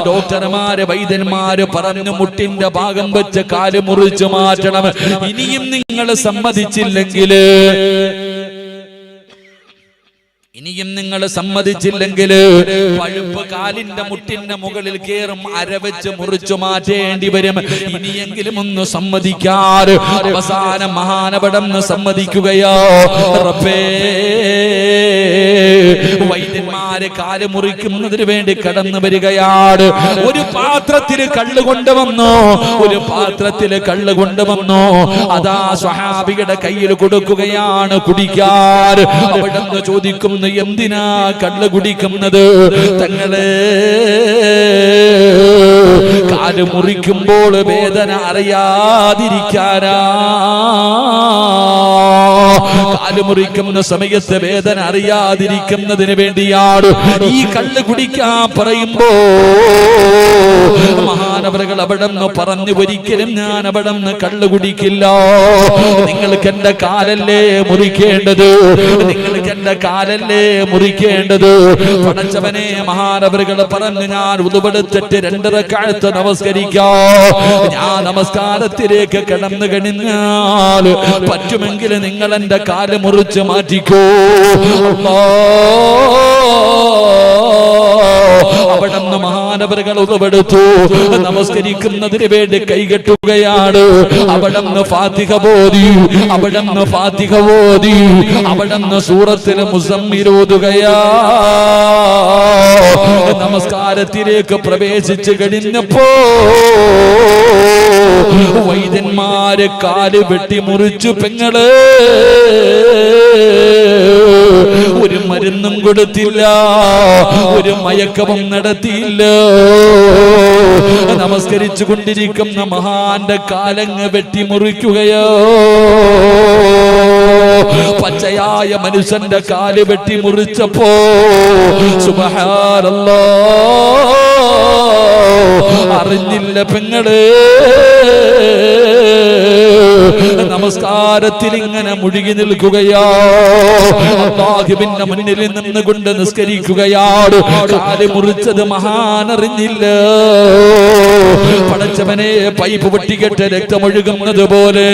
ഡോക്ടർമാര് വൈദ്യന്മാര് പറഞ്ഞു, മുട്ടിന്റെ ഭാഗം വെച്ച് കാല് മുറിച്ചു മാറ്റണം. ഇനിയും നിങ്ങൾ സമ്മതിച്ചില്ലെങ്കിൽ പഴുപ്പ് കാലിന്റെ മുട്ടിന്റെ മുകളിൽ കേറും, അരവെച്ച് മുറിച്ചു മാറ്റേണ്ടി വരും. ഇനിയെങ്കിലും ഒന്ന് സമ്മതിക്കാറ്. അവസാനം മഹാനവടൊന്ന് സമ്മതിക്കുകയോ? റബ്ബേ, വൈദ്യന്മാര് കാല് മുറിക്കുന്നതിന് വേണ്ടി കടന്നു വരികയാണ്. ഒരു പാത്രത്തിൽ കള്ള് കൊണ്ടുവന്നു, ഒരു പാത്രത്തിൽ കള്ള് കൊണ്ടുവന്നു. അതാ സ്വഹാബിയുടെ കയ്യിൽ കൊടുക്കുകയാണ് കുടിക്കാൻ. അവിടുന്ന് ചോദിക്കുന്നു, എന്തിനാ കള്ള് കുടിക്കുന്നത്? തങ്ങളെ, കാല് മുറിക്കുമ്പോൾ വേദന അറിയാതിരിക്കാനാ. കാല് മുറിക്കുന്ന സമയത്ത് വേദന അറിയാതിരിക്കുന്നതിന് വേണ്ടിയാണ് ഈ കള്ള് കുടിക്കാൻ പറയുമ്പോ മഹാനവറുകൾ അവിടെന്ന് പറഞ്ഞു, ഒരിക്കലും ഞാൻ അവിടെന്ന് കള്ള് കുടിക്കില്ല. നിങ്ങൾക്ക് എന്റെ കാലല്ലേ മുറിക്കേണ്ടത്, നിങ്ങൾക്ക് എന്റെ കാലല്ലേ മുറിക്കേണ്ടത്. പടച്ചവനെ, മഹാനവറുകൾ പറഞ്ഞു, ഞാൻ ഉതുപെടുത്തിട്ട് 2 റക്അത്ത് നമസ്കരിക്കാം. ഞാൻ നമസ്കാരത്തിലേക്ക് കടന്നു കഴിഞ്ഞാൽ പറ്റുമെങ്കിൽ നിങ്ങൾ എന്റെ എന്റെ കാല് മുറിച്ച് മാറ്റിക്കോ അവിടുന്ന് മഹാനവറുകൾ ഉറവെടുത്തു നമസ്കരിക്കുന്നതിന് വേണ്ടി കൈകെട്ടുകയാണ് അവിടുന്ന് ഫാത്തിഹ ഓതി അവിടുന്ന് സൂറത്തിൽ മുസമ്മിൽ ഓതുകയാ നമസ്കാരത്തിലേക്ക് പ്രവേശിച്ചു കഴിഞ്ഞപ്പോ വൈദ്യന്മാര് കാല് വെട്ടിമുറിച്ചു പെങ്ങള് ഒരു മരുന്നും കൊടുത്തില്ല ഒരു മയക്കവും നടത്തിയില്ല നമസ്കരിച്ചു കൊണ്ടിരിക്കുന്ന മഹാന്റെ കാലങ്ങ് വെട്ടിമുറിക്കുകയോ പച്ചയായ മനുഷ്യന്റെ കാല് വെട്ടിമുറിച്ചപ്പോ സുബ്ഹാനല്ലാഹ് അറിഞ്ഞില്ല പെങ്ങളെ നമസ്കാരത്തിൽ ഇങ്ങനെ മുഴുകി നിൽക്കുകയാ അല്ലാഹുവിന്റെ മുന്നിൽ നിന്നുകൊണ്ട് നിസ്കരിക്കുകയാണ് കാല് മുറിച്ചത് മഹാനറിഞ്ഞില്ല പടച്ചവനെ പൈപ്പ് പൊട്ടിക്കെട്ട് രക്തമൊഴുകുന്നത് പോലെ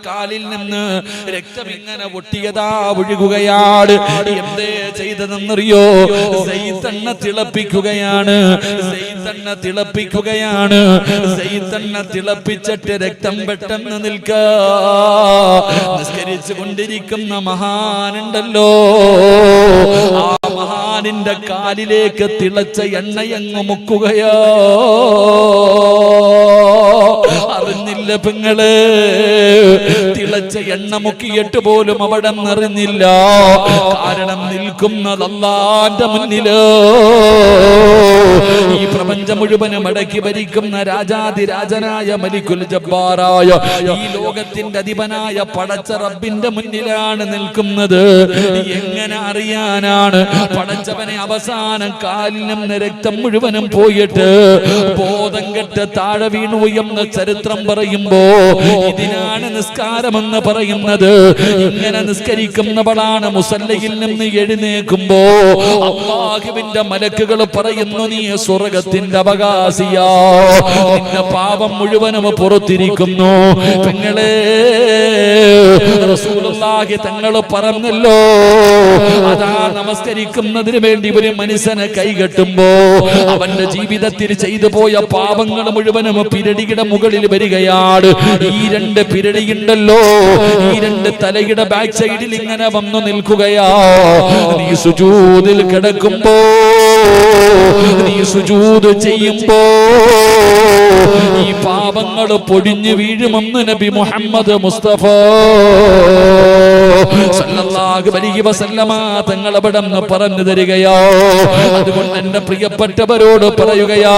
കാലിൽ നിന്ന് രക്തം ഇങ്ങനെ ഒട്ടിയതാ ഒഴുകുകയാണ് എന്തേ ചെയ്തതെന്നറിയോ സൈത്തണ്ണ തിളപ്പിച്ചിട്ട് രക്തം പെട്ടെന്ന് നിസ്കരിച്ചു കൊണ്ടിരിക്കുന്ന മഹാനുണ്ടല്ലോ ആ മഹാനിന്റെ കാലിലേക്ക് തിളച്ച എണ്ണയങ്ങ് മുക്കുകയോ അറിഞ്ഞില്ല പെങ്ങള് തിളച്ച എണ്ണ മുക്കിയിട്ട് പോലും അവിടെ അറിഞ്ഞില്ല കാരണം നിൽക്കുന്നത് അല്ലാഹുവിന്റെ മുന്നില് ഈ പ്രപഞ്ചം മുഴുവനും അടക്കി ഭരിക്കുന്ന രാജാതിരാജനായ മലിക്കുൽ ജബ്ബാറായ ഈ ലോകത്തിന്റെ അധിപനായ പടച്ച റബ്ബിന്റെ മുന്നിലാണ് നിൽക്കുന്നത് എങ്ങനെ അറിയാനാണ് പടച്ചവനെ അവസാനം കാലിൽ നിന്ന് രക്തം മുഴുവനും പോയിട്ട് ബോധം കെട്ട് താഴെ വീണു എന്ന ചരിത്രം പറയുമ്പോ ഇതിനാണ് നിസ്കാരമെന്ന് പറയുന്നത് ഇങ്ങനെ നിസ്കരിക്കുന്നവളാണ് മുസല്ലയിൽ നിന്ന് എഴുന്നേൽക്കുമ്പോ അല്ലാഹുവിന്റെ മലക്കുകൾ പറയുന്നു നീ സ്വർഗ്ഗത്തിന്റെ അവകാശിയാ നിന്റെ പാപം മുഴുവനും പുറത്തിരിക്കുന്നു പെങ്ങളെ റസൂലുള്ളാഹി തങ്ങൾ പറഞ്ഞല്ലോ അതാ നമസ്കരിക്കുന്നതിന് വേണ്ടി ഒരു മനുഷ്യനെ കൈകെട്ടുമ്പോ അവന്റെ ജീവിതത്തിൽ ചെയ്തു പോയ പാപങ്ങൾ മുഴുവനും പിരടിയുടെ മുകളിൽ വരികയാണ് ഈ രണ്ട് പിരടിയുണ്ടല്ലോ ഈ രണ്ട് തലയുടെ ബാക്ക് സൈഡിൽ ഇങ്ങനെ വന്നു നിൽക്കുകയാ നീ സുജൂദിൽ കിടക്കുമ്പോ നീ സുജൂദ് ചെയ്യുമ്പോ ഈ പാപങ്ങൾ പൊടിഞ്ഞു വീഴുമെന്ന് നബി മുഹമ്മദ് മുസ്തഫ സല്ലല്ലാഹു അലൈഹി വസല്ലമ തങ്ങൾ അവിടെ പറഞ്ഞു തരികയോ അതുകൊണ്ട് എന്റെ പ്രിയപ്പെട്ടവരോട് പറയുകയാ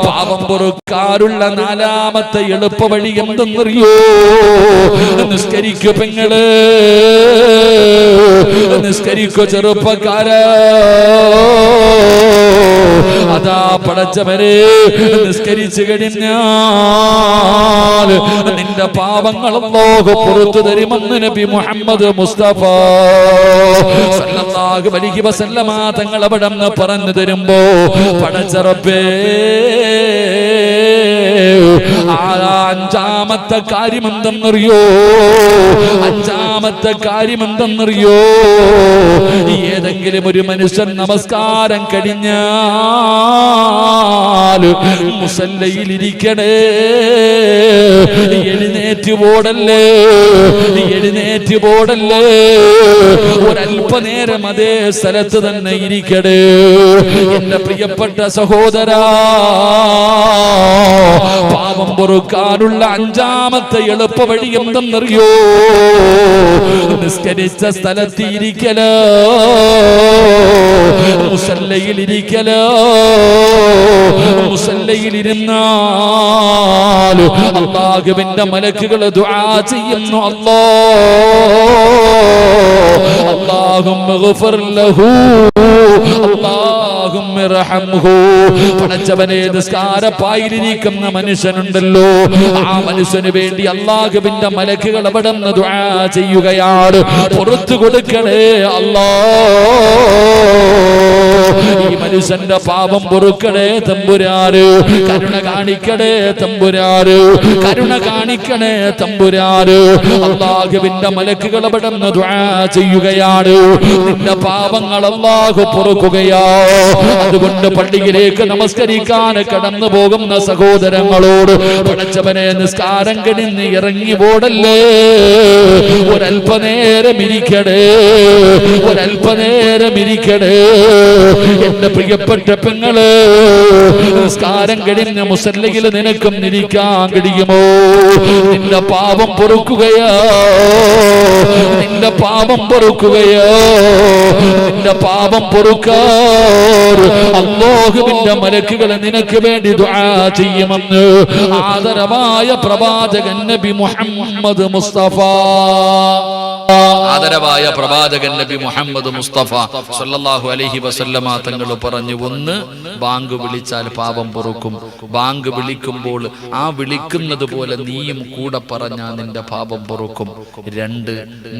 പാപം പൊറുക്കാനുള്ള നാലാമത്തെ എളുപ്പ വഴി എന്തെന്നറിയോ നിസ്കരിക്കു പെങ്ങള് നിസ്കരിക്കു ചെറുപ്പക്കാരാ അതാ പടച്ചവരെ നിസ്കരിച്ചു കഴിഞ്ഞാൽ നിന്റെ പാപങ്ങൾ അല്ലാഹു പുറത്തു തരുമെന്ന് നബി മുഹമ്മദ് മുസ്തഫ സല്ലല്ലാഹു അലൈഹി വസല്ലമ തങ്ങൾ അവിടെ പറഞ്ഞു തരുമ്പോ പടച്ച റബ്ബേ അഞ്ചാമത്തെ കാര്യം എന്തെന്നറിയോ ഏതെങ്കിലും ഒരു മനുഷ്യൻ നമസ്കാരം കഴിഞ്ഞാൽ മുസല്ലയിൽ ഇരിക്കണേ എഴുന്നേറ്റ് പോടല്ലേ ഒരല്പനേരം അതേ സ്ഥലത്ത് തന്നെ ഇരിക്കണേ എന്റെ പ്രിയപ്പെട്ട സഹോദരാ പാപം പൊറുക്കാനുള്ള അഞ്ചാമത്തെ എളുപ്പ വഴി എന്തെന്നറിയോ നിസ്കരിച്ച സ്ഥലത്ത് ഇരിക്കലോ മുസല്ലയിലിരുന്നാൽ അല്ലാഹുവിന്റെ മലക്കുകൾ ദുആ ചെയ്യുന്നു അല്ലാഹുമ്മ ഗഫർ ലഹു അല്ലാഹുമ്മ ഇർഹംഹു. പടച്ചവനെ, നിസ്കാരപ്പായിലിരിക്കുന്ന മനുഷ്യനുണ്ടല്ലോ, ആ മനുഷ്യന് വേണ്ടി അല്ലാഹുവിന്റെ മലക്കുകൾ അവിടെ നിന്ന് ദുആ ചെയ്യുകയാണ്. പുറത്തു കൊടുക്കണേ അല്ലാ, ഈ മനുഷ്യന്റെ പാപം പൊറുക്കണേ തമ്പുരാന്, കരുണ കാണിക്കണേ തമ്പുരാന്, കരുണ കാണിക്കണേ തമ്പുരാന്. അല്ലാഹുവിന്റെ മലക്കുകൾ അവിടെ നിന്ന് ദുആ ചെയ്യുകയാണ്. നിന്റെ പാപങ്ങൾ അല്ലാഹു പൊറുക്കുകയാ. അതുകൊണ്ട് പള്ളിയിലേക്ക് നമസ്കരിക്കാൻ കടന്നു പോകുന്ന സഹോദരങ്ങളോട് പടച്ചവനെ, നിസ്കാരം കഴിഞ്ഞ് ഇറങ്ങി പോടല്ലേ, ഒരല്പനേരം ഇരിക്കണേ, ഒരല്പനേരം ഇരിക്കണേ. എന്റെ പ്രിയപ്പെട്ട പെങ്ങള്, നിസ്കാരം കഴിഞ്ഞ മുസല്ലയിൽ നിനക്കും ഇരിക്കാൻ കഴിയുമോ? നിന്റെ പാപം പൊറുക്കുകയോ, നിന്റെ പാപം പൊറുക്കുകയോ, നിന്റെ പാപം പൊറുക്കാൻ അല്ലാഹുവിന്റെ മലക്കുകൾ നിനക്ക് വേണ്ടി ദുആ ചെയ്യുമെന്ന് ആദരവായ പ്രവാചകൻ നബി മുഹമ്മദ് മുസ്തഫ. ആദരവായ പ്രവാചകൻ നബി മുഹമ്മദ് മുസ്തഫ സല്ലല്ലാഹു അലൈഹി വസല്ലമ തങ്ങൾ പറഞ്ഞു, ഒന്ന്, ബാങ്ക് വിളിച്ചാൽ പാപം പൊറുക്കും. ബാങ്ക് വിളിക്കുമ്പോൾ ആ വിളിക്കുന്നത് പോലെ നീയും കൂടെ പറഞ്ഞാൽ നിന്റെ പാപം പൊറുക്കും. രണ്ട്,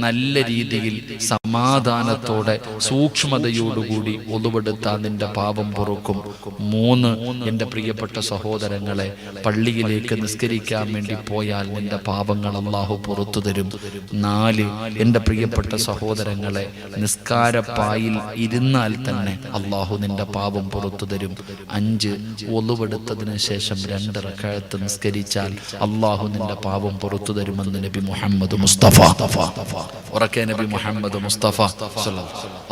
നല്ല രീതിയിൽ സമാധാനത്തോടെ സൂക്ഷ്മതയോടുകൂടി ഒതുവെടുത്താൽ നിന്റെ പാപം പൊറുക്കും. മൂന്ന്, എന്റെ പ്രിയപ്പെട്ട സഹോദരങ്ങളെ, പള്ളിയിലേക്ക് നിസ്കരിക്കാൻ വേണ്ടി പോയാൽ നിന്റെ പാപങ്ങൾ അല്ലാഹു പുറത്തു തരും. നാല്, എന്റെ പ്രിയപ്പെട്ട സഹോദരങ്ങളെ, നിസ്കാരപ്പായിൽ ഇരുന്നാൽ തന്നെ അല്ലാഹു നിന്റെ പാപം പുറത്തു തരും. അഞ്ച്, ഒളുവെടുത്തതിന് ശേഷം 2 റക്അത്ത് നിസ്കരിച്ചാൽ അല്ലാഹു നിന്റെ പാപം പുറത്തു തരുമെന്ന് നബി മുഹമ്മദ് മുസ്തഫ. ഉറക്കെ നബി മുഹമ്മദ് മുസ്തഫ.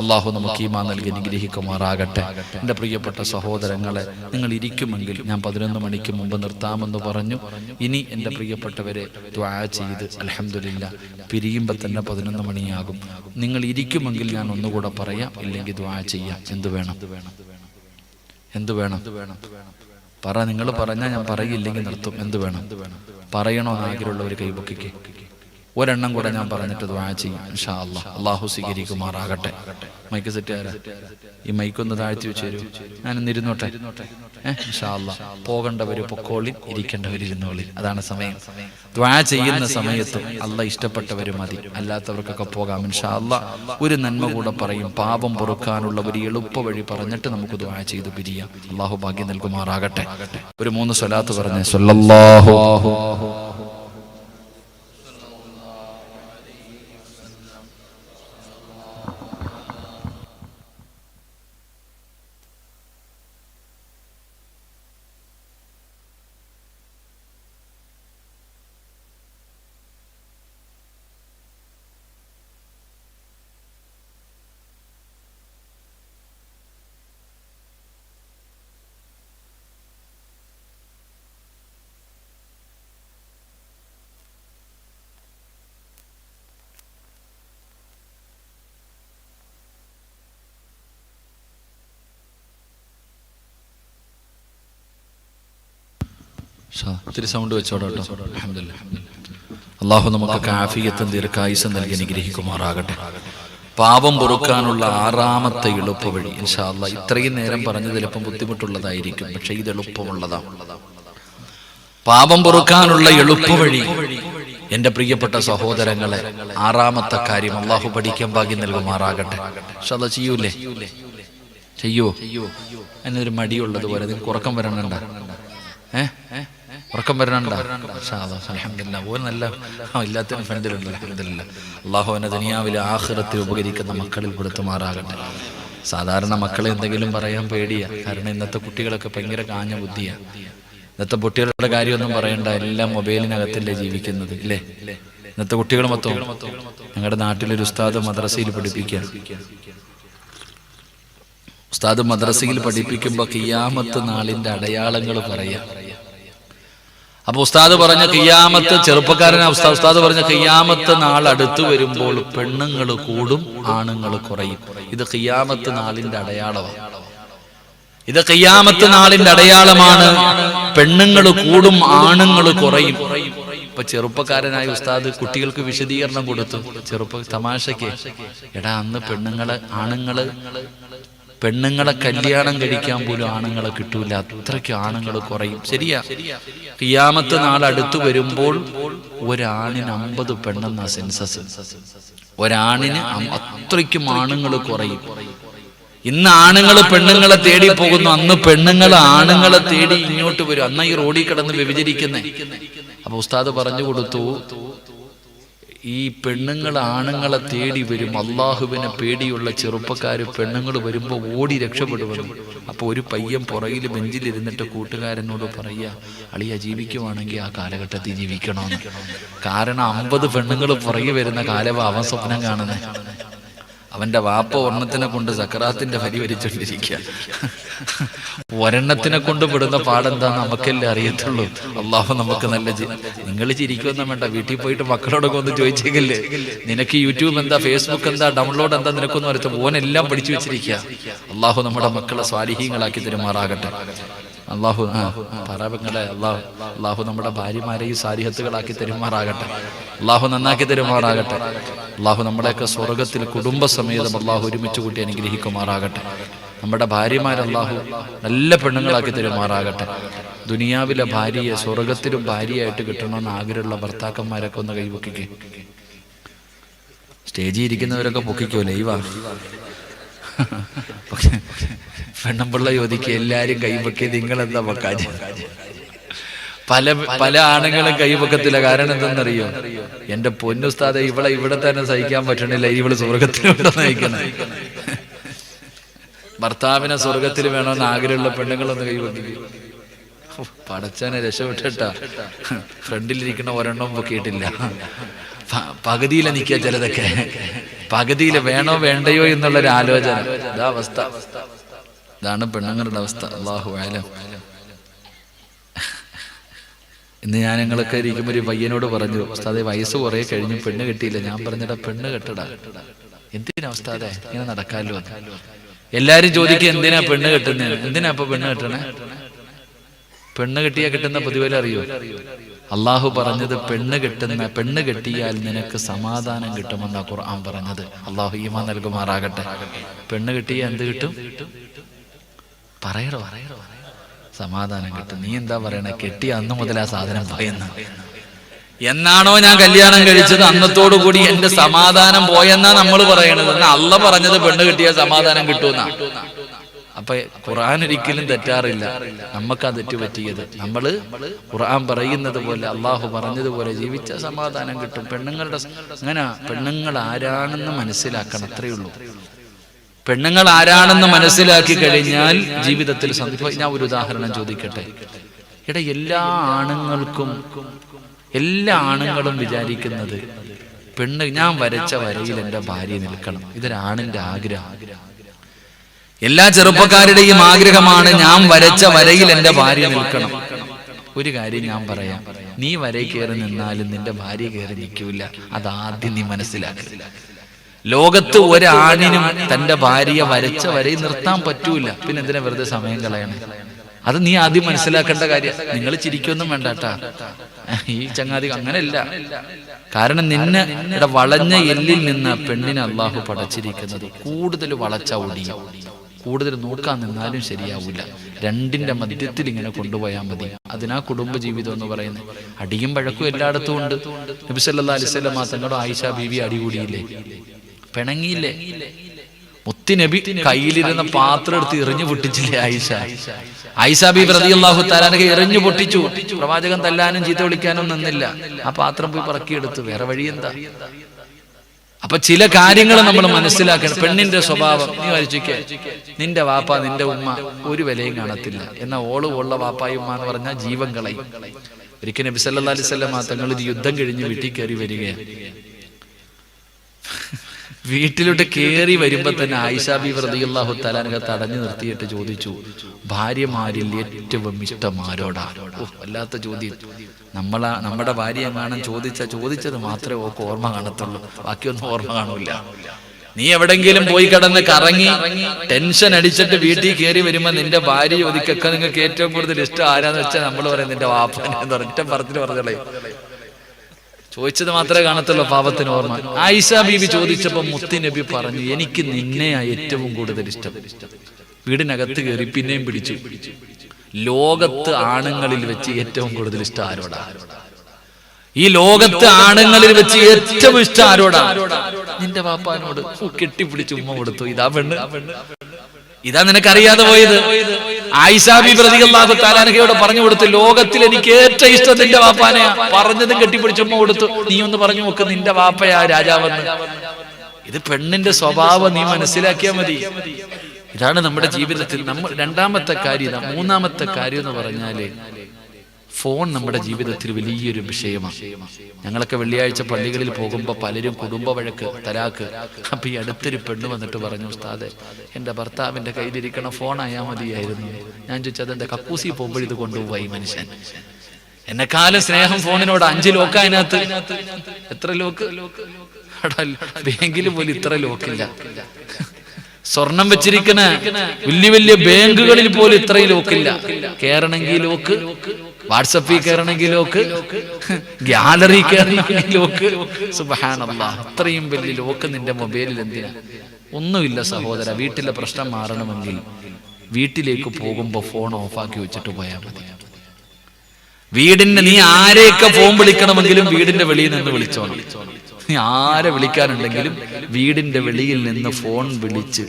അല്ലാഹു നമുക്ക് ഈമാൻ നൽകി അനുഗ്രഹിക്കുമാറാകട്ടെ. എൻ്റെ പ്രിയപ്പെട്ട സഹോദരങ്ങളെ, നിങ്ങൾ ഇരിക്കുമെങ്കിൽ ഞാൻ 11 മണിക്ക് മുമ്പ് നിർത്താമെന്ന് പറഞ്ഞു. ഇനി എൻ്റെ പ്രിയപ്പെട്ടവരെ ദുആ ചെയ്ത് അൽഹംദുലില്ലാ പിരിയുമ്പോൾ തന്നെ 11 മണിയാകും. നിങ്ങൾ ഇരിക്കുമെങ്കിൽ ഞാൻ ഒന്നുകൂടെ പറയാം, ഇല്ലെങ്കിൽ ദുആ ചെയ്യാം. എന്ത് വേണം? എന്ത് വേണം? പറ. നിങ്ങൾ പറഞ്ഞാൽ ഞാൻ പറയില്ലെങ്കിൽ നിർത്തും. എന്ത് വേണം? പറയണോ ആഗ്രഹമുള്ളവർ കൈപൊക്കിക്ക്. ഒരെണ്ണം കൂടെ ഞാൻ പറഞ്ഞിട്ട് ദുആ ചെയ്യും ഇൻഷാ അല്ലാഹ്. അല്ലാഹു സ്വീകരിക്കുമാറാകട്ടെ. മൈക്ക് സെറ്റ് ആരാ? ഈ മൈക്കൊന്ന് താഴ്ത്തി വെച്ച് തരൂ. ഞാനൊന്ന് ഇരുന്നോട്ടെ. ഇൻഷാ അല്ലാഹ്. പോകേണ്ടവര് പൊക്കോളി, ഇരിക്കേണ്ടവർ ഇരുന്നോളി. അതാണ് സമയം. ദുആ ചെയ്യുന്ന സമയത്തും അല്ലാഹ് ഇഷ്ടപ്പെട്ടവര് മതി, അല്ലാത്തവർക്കൊക്കെ പോകാം ഇൻഷാ അല്ലാഹ്. ഒരു നന്മ കൂടെ പറയും, പാപം പൊറുക്കാനുള്ള ഒരു എളുപ്പ വഴി പറഞ്ഞിട്ട് നമുക്ക് ദുആ ചെയ്ത് പിരിയാം. അല്ലാഹു ഭാഗ്യം നൽകുമാറാകട്ടെ. ഒരു 3 സ്വലാത്ത് പറഞ്ഞേ. സ്വല്ലല്ലാഹു ഇത്തിരി സൗണ്ട് വെച്ചോട്ടോ. അൽഹംദുലില്ലാഹ്. അല്ലാഹു നമുക്ക് ആഫിയത്തും ദീർഘായുസ്സും നൽകി അനുഗ്രഹിക്കുമാറാകട്ടെ. പാപം പൊറുക്കാനുള്ള 6ാമത്തെ എളുപ്പ വഴി ഇൻഷാ അല്ലാഹ്. ഇത്രയും നേരം പറഞ്ഞത് ചിലപ്പം ബുദ്ധിമുട്ടുള്ളതായിരിക്കും, പക്ഷെ ഇത് എളുപ്പമുള്ളതാണ്. പാപം പൊറുക്കാനുള്ള എളുപ്പ വഴി എന്റെ പ്രിയപ്പെട്ട സഹോദരങ്ങളെ, 6ാമത്തെ കാര്യം അല്ലാഹു പഠിക്കാൻ ഭാഗ്യം നൽകുമാറാകട്ടെ. ഇൻഷാ അല്ലാഹ്. ചെയ്യൂലേ? ചെയ്യുവോ? അതിനൊരു മടിയുള്ളതുപോലെ നിങ്ങൾക്ക് ഉറക്കം വരണണ്ട. ഉറക്കം വരണണ്ട. അൽഹംദുലില്ലാഹ്. ഓൻ നല്ല ഇല്ലാത്തതിന് ഫ്രണ്ടിലുണ്ട്. അൽഹംദുലില്ലാഹ്. അല്ലാഹു അവനെ ദുനിയാവിലെ ആഖിറത്തിൽ ഉപകരിക്കുന്ന മക്കളിൽ പെടുത്തുമാറാകട്ടെ. സാധാരണ മക്കളെ എന്തെങ്കിലും പറയാൻ പേടിയാ, കാരണം ഇന്നത്തെ കുട്ടികളൊക്കെ ഭയങ്കര കാഞ്ഞ ബുദ്ധിയാ. ഇന്നത്തെ കുട്ടികളുടെ കാര്യമൊന്നും പറയണ്ട, എല്ലാം മൊബൈലിനകത്തല്ലേ ജീവിക്കുന്നത്, ഇല്ലേ? ഇന്നത്തെ കുട്ടികൾ മൊത്തം. ഞങ്ങളുടെ നാട്ടിലൊരു ഉസ്താദ് മദ്രസയിൽ പഠിപ്പിക്കുക. ഉസ്താദ് മദ്രസയിൽ പഠിപ്പിക്കുമ്പോ ഖിയാമത്ത് നാളിന്റെ അടയാളങ്ങൾ പറയാം. അപ്പൊ ഉസ്താദ് പറഞ്ഞ ഖിയാമത്ത്, ചെറുപ്പക്കാരനാ ഉസ്താദ് പറഞ്ഞ ഖിയാമത്ത് നാൾ അടുത്തു വരുമ്പോൾ പെണ്ണുങ്ങൾ കൂടും, ആണുങ്ങൾ കുറയും. ഇത് ഖിയാമത്ത് നാളിന്റെ അടയാളമാണ്. ഇത് ഖിയാമത്ത് നാളിന്റെ അടയാളമാണ്. പെണ്ണുങ്ങൾ കൂടും, ആണുങ്ങൾ കുറയും. ഇപ്പൊ ചെറുപ്പക്കാരനായ ഉസ്താദ് കുട്ടികൾക്ക് വിശദീകരണം കൊടുത്തു. തമാശക്ക്, എടാ അന്ന് ആണുങ്ങള് പെണ്ണുങ്ങളെ കല്യാണം കഴിക്കാൻ പോലും ആണുങ്ങളെ കിട്ടൂല, അത്രയ്ക്ക് ആണുങ്ങൾ കുറയും. ശരിയാ, ഖിയാമത്ത് നാൾ അടുത്തു വരുമ്പോൾ ഒരാണിന് 50 പെണ്ണെന്ന സെൻസസ്. ഒരാണിന് അത്രയ്ക്കും ആണുങ്ങൾ കുറയും. ഇന്ന് ആണുങ്ങൾ പെണ്ണുങ്ങളെ തേടി പോകുന്നു, അന്ന് പെണ്ണുങ്ങൾ ആണുങ്ങളെ തേടി ഇങ്ങോട്ട് വരും. അന്ന് ഈ റോഡിൽ കിടന്ന് വ്യഭിചരിക്കുന്നേ. അപ്പൊ ഉസ്താദ് പറഞ്ഞു കൊടുത്തു, ഈ പെണ്ണുങ്ങൾ ആണുങ്ങളെ തേടി വരും. അള്ളാഹുവിനെ പേടിയുള്ള ചെറുപ്പക്കാര് പെണ്ണുങ്ങൾ വരുമ്പോ ഓടി രക്ഷപ്പെടുമെന്ന്. അപ്പൊ ഒരു പയ്യൻ പുറകിൽ ബെഞ്ചിലിരുന്നിട്ട് കൂട്ടുകാരനോട് പറയുക, അളിയ ജീവിക്കുവാണെങ്കിൽ ആ കാലഘട്ടത്തിൽ ജീവിക്കണമെന്ന്. കാരണം 50 പെണ്ണുങ്ങൾ പുറകെ വരുന്ന കാലം അവൻ സ്വപ്നം കാണുന്നേ. അവന്റെ വാപ്പ ഒരെണ്ണത്തിനെ കൊണ്ട് സക്കറാത്തിന്റെ വരി വരിച്ചോണ്ടിരിക്കുക. ഒരെണ്ണത്തിനെ കൊണ്ട് പെടുന്ന പാടെന്താ നമുക്കല്ലേ അറിയത്തുള്ളൂ. അള്ളാഹു നമുക്ക് നല്ല നിങ്ങൾ ചിരിക്കൊന്നും വേണ്ട, വീട്ടിൽ പോയിട്ട് മക്കളോടൊക്കെ ഒന്ന് ചോദിച്ചേക്കല്ലേ, നിനക്ക് യൂട്യൂബ് എന്താ, ഫേസ്ബുക്ക് എന്താ, ഡൗൺലോഡ് എന്താ നിനക്കൊന്നും അറിയത്ത ഓനെല്ലാം പഠിച്ചു വെച്ചിരിക്കുക. അള്ളാഹു നമ്മുടെ മക്കളെ സ്വാലിഹീങ്ങളാക്കി തരുമാറാകട്ടെ. അള്ളാഹു പറവങ്ങളെ അള്ളാഹു നമ്മുടെ ഭാര്യമാരെയും സാലിഹത്തുകളാക്കി തരുമാറാകട്ടെ. അള്ളാഹു നന്നാക്കി തരുമാറാകട്ടെ. അള്ളാഹു നമ്മുടെയൊക്കെ സ്വർഗത്തിൽ കുടുംബസമേതം അള്ളാഹു ഒരുമിച്ച് കൂട്ടി അനുഗ്രഹിക്കുമാറാകട്ടെ. നമ്മുടെ ഭാര്യമാരെ അള്ളാഹു നല്ല പെണ്ണുങ്ങളാക്കി തരുമാറാകട്ടെ. ദുനിയാവിലെ ഭാര്യയെ സ്വർഗത്തിലും ഭാര്യയായിട്ട് കിട്ടണമെന്ന് ആഗ്രഹമുള്ള ഭർത്താക്കന്മാരൊക്കെ ഒന്ന് കൈപൊക്കിക്കേ. സ്റ്റേജിൽ ഇരിക്കുന്നവരൊക്കെ പൊക്കിക്കോ, ലൈവാ. പക്ഷെ പെണ്ണമ്പിള്ള ചോദിക്കുക, എല്ലാരും കൈപൊക്കി, നിങ്ങളെന്താ പൊക്കാജ്? പല ആണുങ്ങളും കൈപൊക്കത്തില്ല. കാരണം എന്തെന്നറിയോ? എന്റെ പൊന്നുസ്താദെ, ഇവിടെ തന്നെ സഹിക്കാൻ പറ്റണില്ല, ഇവള് സ്വർഗത്തിലോട്ട് നയിക്കണം. ഭർത്താവിനെ സ്വർഗത്തിൽ വേണമെന്ന് ആഗ്രഹമുള്ള പെണ്ണുങ്ങളൊന്ന് കൈപൊക്കിക്കും. പടച്ചാനെ രക്ഷപ്പെട്ടാ. ഫ്രണ്ടിലിരിക്കണ ഒരെണ്ണം പൊക്കിയിട്ടില്ല. പകുതിയിലെ നിൽക്കുക ചിലതൊക്കെ. പകുതിയില് വേണോ വേണ്ടയോ എന്നുള്ളൊരു ആലോചന. ഇതാ അവസ്ഥ. ഇതാണ് പെണ്ണുങ്ങളുടെ അവസ്ഥ. അല്ലാഹു അഅലം. ഇന്ന് ഞാൻ ഞങ്ങളൊക്കെ ഇരിക്കുമ്പോൾ ഒരു പയ്യനോട് പറഞ്ഞു, ഉസ്താദേ വയസ്സ് കുറെ കഴിഞ്ഞു, പെണ്ണ് കെട്ടിയില്ല. ഞാൻ പറഞ്ഞിടാ, പെണ്ണ് കെട്ടടാ. എന്തിനാ ഉസ്താദേ ഇങ്ങനെ നടക്കാമല്ലോ? എല്ലാരും ചോദിക്കുക, എന്തിനാ പെണ്ണ് കെട്ടുന്നത്? എന്തിനാ ഇപ്പൊ പെണ്ണ് കെട്ടണേ? പെണ്ണ് കെട്ടിയാ കിട്ടുന്ന പ്രതിഫലം അറിയോ? അള്ളാഹു പറഞ്ഞത് പെണ്ണ് കെട്ടിയാൽ നിനക്ക് സമാധാനം കിട്ടുമെന്നാ ഖുർആൻ പറഞ്ഞത്. അള്ളാഹു ഈമാൻ നൽകുമാറാകട്ടെ. പെണ്ണ് കെട്ടിയാൽ എന്ത് കിട്ടും? പറയറോ, സമാധാനം കിട്ടും. നീ എന്താ പറയണേ? കെട്ടിയ അന്ന് മുതൽ ആ സാധനം പോയെന്ന. എന്നാണോ ഞാൻ കല്യാണം കഴിച്ചത് അന്നത്തോടു കൂടി എന്റെ സമാധാനം പോയെന്നാ നമ്മൾ പറയണത്. എന്നാ അള്ള പറഞ്ഞത് പെണ്ണ് കെട്ടിയാൽ സമാധാനം കിട്ടുമെന്നാ. അപ്പൊ ഖുർആൻ ഒരിക്കലും തെറ്റാറില്ല. നമുക്കാ തെറ്റ് പറ്റിയത്. നമ്മള് ഖുർആൻ പറയുന്നത് പോലെ, അള്ളാഹു പറഞ്ഞതുപോലെ ജീവിച്ച സമാധാനം കിട്ടും. പെണ്ണുങ്ങളുടെ അങ്ങനെ പെണ്ണുങ്ങൾ ആരാണെന്ന് മനസ്സിലാക്കണം, അത്രയേ ഉള്ളൂ. പെണ്ണുങ്ങൾ ആരാണെന്ന് മനസ്സിലാക്കി കഴിഞ്ഞാൽ ജീവിതത്തിൽ ഞാൻ ഒരു ഉദാഹരണം ചോദിക്കട്ടെ. എല്ലാ ആണുങ്ങളും വിചാരിക്കുന്നത് ഞാൻ വരച്ച വരയിൽ എൻ്റെ ഭാര്യ നിൽക്കണം. ഇതൊരാണിന്റെ ആഗ്രഹം. എല്ലാ ചെറുപ്പക്കാരുടെയും ആഗ്രഹമാണ്, ഞാൻ വരച്ച വരയിൽ എൻ്റെ ഭാര്യ നിൽക്കണം. ഒരു കാര്യം ഞാൻ പറയാം, നീ വരയിൽ കയറി നിന്നാലും നിന്റെ ഭാര്യ കയറി നിൽക്കൂല. അതാദ്യം നീ മനസ്സിലാക്കില്ല. ലോകത്ത് ഒരാണിനും തന്റെ ഭാര്യയെ വരച്ച വരയിൽ നിർത്താൻ പറ്റൂല. പിന്നെ എന്തിനാ വെറുതെ സമയം കളയണേ? അത് നീ ആദ്യം മനസ്സിലാക്കേണ്ട കാര്യം. നിങ്ങൾ ചിരിക്കൊന്നും വേണ്ടാട്ടാ, ഈ ചങ്ങാതി അങ്ങനെയല്ല. കാരണം നിന്നെ വളഞ്ഞ എല്ലിൽ നിന്ന് പെണ്ണിനെ അള്ളാഹു പടച്ചിരിക്കുന്നത്. കൂടുതൽ വളച്ച ഒടിയും, കൂടുതൽ നോക്കാൻ നിന്നാലും ശരിയാവൂല. രണ്ടിന്റെ മധ്യത്തിൽ ഇങ്ങനെ കൊണ്ടുപോയാൽ മതി. അതിനാ കുടുംബജീവിതം എന്ന് പറയുന്നത്. അടിയും വഴക്കും എല്ലായിടത്തും ഉണ്ട്. നബി സല്ലല്ലാഹു അലൈഹി വസല്ലം തങ്ങളുടെ ആയിഷ ബീവി അടികൂടിയില്ലേ, പിണങ്ങിയില്ലേ? മുത്തുനബി കയ്യിലിരുന്ന പാത്രം എടുത്ത് എറിഞ്ഞു പൊട്ടിച്ചില്ലേ ആയിഷ ബീവി റളിയല്ലാഹു തആല എറിഞ്ഞു പൊട്ടിച്ചു. പ്രവാചകൻ തല്ലാനും ചീത്ത വിളിക്കാനും നിന്നില്ല. ആ പാത്രം പോയി പറക്കിയെടുത്തു. വേറെ വഴിയെന്താ? അപ്പൊ ചില കാര്യങ്ങൾ നമ്മൾ മനസ്സിലാക്കണം. പെണ്ണിന്റെ സ്വഭാവം നീ വരച്ചിക്കേ, നിന്റെ വാപ്പ നിന്റെ ഉമ്മ ഒരു വിലയും കാണത്തില്ല. എന്നാൽ ഓളുള്ള വാപ്പായും ഉമ്മ എന്ന് പറഞ്ഞാൽ ജീവൻ കളയും. ഒരിക്കൽ നബി സല്ലല്ലാഹു അലൈഹി വസല്ലം തങ്ങൾ യുദ്ധം കഴിഞ്ഞ് വീട്ടിൽ കയറി വരികയാണ്. വീട്ടിലോട്ട് കയറി വരുമ്പോ തന്നെ ആയിഷ ബീവി റളിയല്ലാഹു തആല തടഞ്ഞു നിർത്തിയിട്ട് ചോദിച്ചു, ഭാര്യമാരിൽ ഏറ്റവും ഇഷ്ടം ആരോടാ? വല്ലാത്ത ചോദ്യം. നമ്മുടെ ഭാര്യ എങ്ങാനും ചോദിച്ചത് മാത്രമേ ഓക്ക് ഓർമ്മ കാണത്തുള്ളൂ, ബാക്കിയൊന്നും ഓർമ്മ കാണൂല. നീ എവിടെങ്കിലും പോയി കിടന്ന് കറങ്ങി ടെൻഷൻ അടിച്ചിട്ട് വീട്ടിൽ കയറി വരുമ്പോ നിന്റെ ഭാര്യ ചോദിക്കൊക്കെ നിങ്ങൾക്ക് ഏറ്റവും കൂടുതൽ ഇഷ്ടം ആരാന്ന് വെച്ചാൽ നമ്മൾ പറയും നിന്റെ വാപ്പനെ. ഒറ്റ പറച്ചിട്ട് പറഞ്ഞോളേ, ചോദിച്ചത് മാത്രമേ കാണത്തുള്ളൂ പാവത്തിന് ഓർമ്മ. ആയിഷ ബീവി ചോദിച്ചപ്പോ മുത്തി നബി പറഞ്ഞു, എനിക്ക് നിന്നെയാ ഏറ്റവും കൂടുതൽ ഇഷ്ടം. വീടിനകത്ത് കയറി പിന്നെയും പിടിച്ചു. ലോകത്ത് ആണുങ്ങളിൽ വെച്ച് ഏറ്റവും കൂടുതൽ ഇഷ്ടം ആരോടാ? ഈ ലോകത്ത് ആണുങ്ങളിൽ വെച്ച് ഏറ്റവും ഇഷ്ടം ആരോടാ? നിന്റെ വാപ്പാനോട്. കെട്ടിപ്പിടിച്ച് ഉമ്മ കൊടുത്തു. ഇതാ പെണ്ണ്, ഇതാ നിനക്കറിയാതെ പോയത്. ആയിഷ ബീബി റളിയല്ലാഹു തആല അൻഹയോട് പറഞ്ഞു കൊടുത്തു, ലോകത്തിൽ എനിക്ക് ഏറ്റവും ഇഷ്ടം നിന്റെ വാപ്പാനെയാ. പറഞ്ഞതും കെട്ടിപ്പിടിച്ച് ഉമ്മ കൊടുത്തു. നീ ഒന്ന് പറഞ്ഞു നോക്ക്, നിന്റെ വാപ്പയാ രാജാവെന്ന്. ഇത് പെണ്ണിന്റെ സ്വഭാവം നീ മനസ്സിലാക്കിയാൽ മതി. ഇതാണ് നമ്മുടെ ജീവിതത്തിൽ നമ്മൾ രണ്ടാമത്തെ കാര്യം. മൂന്നാമത്തെ കാര്യം എന്ന് പറഞ്ഞാല് ഫോൺ നമ്മുടെ ജീവിതത്തിൽ വലിയൊരു വിഷയമാണ്. ഞങ്ങളൊക്കെ വെള്ളിയാഴ്ച പള്ളികളിൽ പോകുമ്പോൾ പലരും കുടുംബ വഴക്ക്, തലാക്ക്. അപ്പൊ ഈ അടുത്തൊരു പെണ്ണ് വന്നിട്ട് പറഞ്ഞു, ഉസ്താദെ എന്റെ ഭർത്താവിന്റെ കയ്യിലിരിക്കണ ഫോൺ ആയാൽ മതിയായിരുന്നു. ഞാൻ ചോദിച്ചത് എന്താ, കക്കൂസി പോകുമ്പോൾ ഇത് കൊണ്ടുപോയി മനുഷ്യൻ. എന്നെക്കാലം സ്നേഹം ഫോണിനോട്. 5 ലോക്ക് അതിനകത്ത്. എത്ര ലോക്ക്? ബാങ്കിൽ പോലും ഇത്ര ലോക്കില്ല. സ്വർണം വെച്ചിരിക്കുന്ന വലിയ വലിയ ബാങ്കുകളിൽ പോലും ഇത്രയും ലോക്കില്ല. കേറണമെങ്കിൽ ലോക്ക്, വാട്സപ്പിൽ കയറണമെങ്കിൽ ലോക്ക്, ഗാലറി കയറണമെങ്കിൽ ലോക്ക്. സുബ്ഹാനല്ലാഹ്, ഇത്രയും വലിയ ലോക്ക് നിന്റെ മൊബൈലിൽ എന്തിനാ? ഒന്നുമില്ല സഹോദര. വീട്ടിലെ പ്രശ്നം മാറണമെങ്കിൽ വീട്ടിലേക്ക് പോകുമ്പോ ഫോൺ ഓഫാക്കി വെച്ചിട്ട് പോയാൽ മതി. വീടിന്റെ നീ ആരെയൊക്കെ ഫോൺ വിളിക്കണമെങ്കിലും വീടിന്റെ വെളിയിൽ നിന്ന് വിളിച്ചോണം. നീ ആരെ വിളിക്കാനുണ്ടെങ്കിലും വീടിന്റെ വെളിയിൽ നിന്ന് ഫോൺ വിളിച്ച്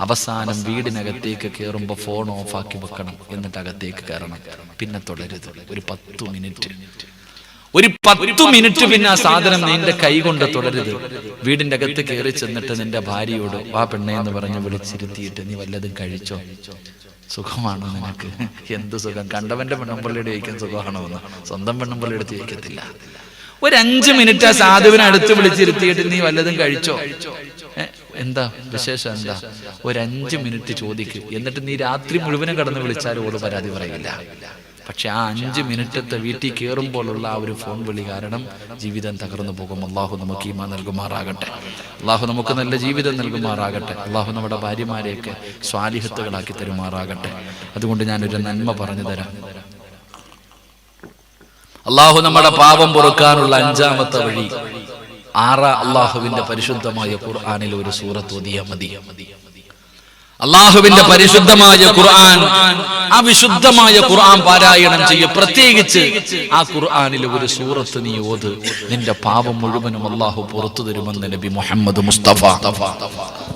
അവസാനം വീടിനകത്തേക്ക് കയറുമ്പോ ഫോൺ ഓഫാക്കി വെക്കണം. എന്നിട്ട് അകത്തേക്ക് കയറണം. പിന്നെ തുടരുത്. ഒരു 10 മിനിറ്റ്, ഒരു 10 മിനിറ്റ് പിന്നെ ആ സാധനം നിന്റെ കൈ കൊണ്ട് തുടരുത്. വീടിന്റെ അകത്ത് കയറി ചെന്നിട്ട് നിന്റെ ഭാര്യയോട് വാ പെണ്ണേ എന്ന് പറഞ്ഞ് വിളിച്ചിരുത്തിയിട്ട് നീ വല്ലതും കഴിച്ചോ? സുഖമാണോ നിനക്ക്? എന്ത് സുഖം? കണ്ടവന്റെ പെണ്ണുമ്പള്ളിയുടെ ചോദിക്കാൻ സുഖമാണോ എന്ന് സ്വന്തം പെണ്ണുമ്പള്ളിയുടെ ചോദിക്കത്തില്ല. ഒരു 5 മിനിറ്റ് ആ സാധുവിനെ അടുത്ത് വിളിച്ചിരുത്തിയിട്ട് നീ വല്ലതും കഴിച്ചോ? എന്താ വിശേഷം? എന്താ? ഒരു 5 മിനിറ്റ് ചോദിക്ക്. എന്നിട്ട് നീ രാത്രി മുഴുവനും കടന്ന് വിളിച്ചാലും ഓട് പരാതി പറയില്ല. പക്ഷെ ആ 5 മിനിറ്റത്തെ വീട്ടിൽ കയറുമ്പോഴുള്ള ആ ഒരു ഫോൺ വിളി കാരണം ജീവിതം തകർന്നു പോകും. അള്ളാഹു നമുക്ക് ഈമാൻ നൽകുമാറാകട്ടെ. അള്ളാഹു നമുക്ക് നല്ല ജീവിതം നൽകുമാറാകട്ടെ. അള്ളാഹു നമ്മുടെ ഭാര്യമാരെയൊക്കെ സ്വാലിഹത്തുകളാക്കി തരുമാറാകട്ടെ. അതുകൊണ്ട് ഞാനൊരു നന്മ പറഞ്ഞു തരാം. അള്ളാഹു നമ്മുടെ പാപം പൊറുക്കാനുള്ള 5-ാമത്തെ വഴി, അള്ളാഹുവിന്റെ പരിശുദ്ധമായ ഖുർആനിൽ ഒരു സൂറത്ത് ഓതിയാൽ മതി. അള്ളാഹുവിന്റെ പരിശുദ്ധമായ ഖുർആൻ, ആ വിശുദ്ധമായ ഖുർആൻ പാരായണം ചെയ്യും. പ്രത്യേകിച്ച് ആ ഖുർആനിലെ ഒരു സൂറത്ത് നീ ഓത്, നിന്റെ പാപം മുഴുവനും അള്ളാഹു പുറത്തു തരുമെന്ന് നബി മുഹമ്മദ് മുസ്തഫ.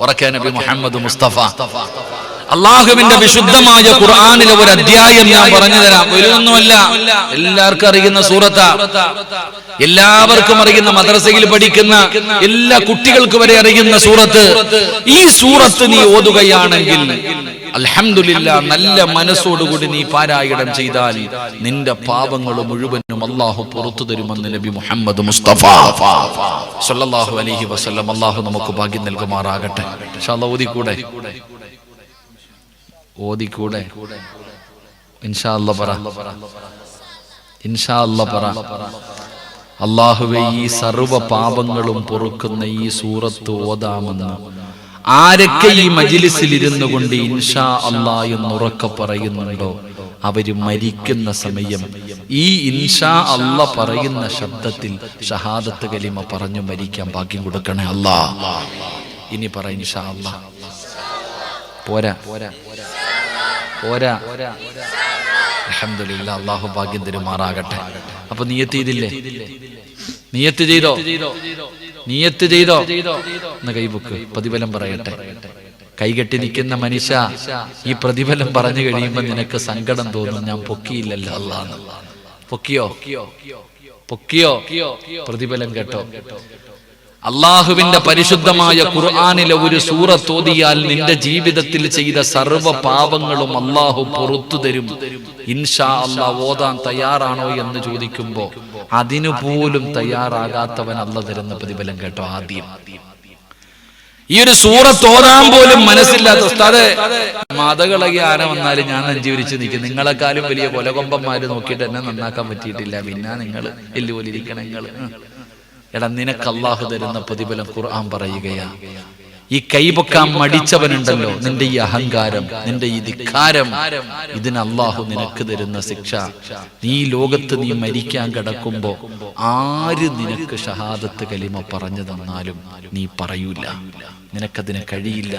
ഉറക്കെ നബി മുഹമ്മദ് മുസ്തഫ. അള്ളാഹുവിന്റെ വിശുദ്ധമായ ഖുർആനിലെ ഒരു അധ്യായം ഞാൻ പറഞ്ഞു തരാം. വലുതൊന്നുമല്ല, എല്ലാവർക്കും അറിയുന്ന സൂറത്താ. എല്ലാവർക്കും അറിയുന്ന, മദ്രസയിൽ പഠിക്കുന്ന എല്ലാ കുട്ടികൾക്ക് വരെ അറിയുന്ന സൂറത്ത്. ഈ സൂറത്ത് നീ ഓതുകയാണെങ്കിൽ അൽഹംദുലില്ലാഹ്, നല്ല മനസ്സോടുകൂടി നീ പാരായണം ചെയ്താൽ നിന്റെ പാപങ്ങൾ മുഴുവനും അള്ളാഹു പുറത്തു തരുമെന്ന് നബി മുഹമ്മദ് മുസ്തഫ സ്വല്ലല്ലാഹു അലൈഹി വസല്ലം. അള്ളാഹു നമുക്ക് ഭാഗ്യം നൽകുമാറാകട്ടെ. ഇൻഷാ അല്ലാഹ് ഓതിക്കൂടെ? ഓതിക്കൂടെ? ഇൻഷാ അല്ലാഹ് പറ. ഇൻഷാ അല്ലാഹ് പറ. അല്ലാഹുവേ, ഈ സർവ്വ പാപങ്ങളും പൊറുക്കുന്ന ഈ സൂറത്ത് ഓതാമെന്ന് ആരൊക്കെ ഈ മജ്ലിസിൽ ഇരുന്നു കൊണ്ട് ഇൻഷാ അല്ലാഹ് എന്നുറക്കെ പറയുന്നുണ്ടോ, അവര് മരിക്കുന്ന സമയം ഈ ഇൻഷാ അല്ലാഹ് പറയുന്ന ശബ്ദത്തിൽ ഷഹാദത്ത് കലിമ പറഞ്ഞു മരിക്കാൻ ഭാഗ്യം കൊടുക്കണേ അല്ലാഹ്. ഇനി പറ ഇൻഷാ അല്ലാഹ്. പോരാ പോരാ. അൽഹംദുലില്ലാഹ്, അല്ലാഹു ഭാഗ്യം തരുമാറാകട്ടെ. അപ്പൊ നിയത്ത് ചെയ്തില്ലേ? നിയത്ത് ചെയ്തോ? നിയത്ത് ചെയ്തോ? എന്ന് കൈബുക്ക്. പ്രതിഫലം പറയട്ടെ. കൈകെട്ടി നിൽക്കുന്ന മനുഷ്യ, ഈ പ്രതിഫലം പറഞ്ഞു കഴിയുമ്പോ നിനക്ക് സങ്കടം തോന്നും. ഞാൻ പൊക്കിയില്ലല്ലോ അല്ലാഹ്. പൊക്കിയോ? പൊക്കിയോ? പ്രതിഫലം കേട്ടോ? അള്ളാഹുവിന്റെ പരിശുദ്ധമായ ഖുർആനിലെ ഒരു സൂറത്ത് ഓതിയാൽ നിന്റെ ജീവിതത്തിൽ ചെയ്ത സർവ്വ പാപങ്ങളും അള്ളാഹു പുറത്തു തരും. ഇൻഷാ അല്ലാഹ് ഓതാൻ തയ്യാറാണോ എന്ന് ചോദിക്കുമ്പോ അതിനുപോലും തയ്യാറാകാത്തവൻ അല്ലാഹ് തരുന്ന പ്രതിഫലം കേട്ടോ. ആദ്യം ഈ ഒരു സൂറത്ത് ഓതാൻ പോലും മനസ്സില്ലാത്ത ഉസ്താദേ, മതകളകി ആന വന്നാലും ഞാൻ നെഞ്ചുവിരിച്ച് നിൽക്കും. നിങ്ങളെക്കാളും വലിയ കൊലകൊമ്പന്മാര് നോക്കിയിട്ട് എന്നെ നന്നാക്കാൻ പറ്റിയിട്ടില്ല. പിന്നെ നിങ്ങൾ എല്ലുപോലിരിക്കണം. നിങ്ങൾ എടാ, നിനക്ക് അള്ളാഹു തരുന്ന പ്രതിഫലം ഖുർആൻ പറയുകയാ. ഈ കൈപൊക്കാൻ മടിച്ചവനുണ്ടല്ലോ, നിന്റെ ഈ അഹങ്കാരം, നിന്റെ ഈ ധിക്കാരം, ഇതിന് അള്ളാഹു നിനക്ക് തരുന്ന ശിക്ഷ. നീ ലോകത്ത് നീ മരിക്കാൻ കിടക്കുമ്പോ ആര് നിനക്ക് ഷഹാദത്ത് കലിമ പറഞ്ഞു തന്നാലും നീ പറയൂല, നിനക്കതിന് കഴിയില്ല.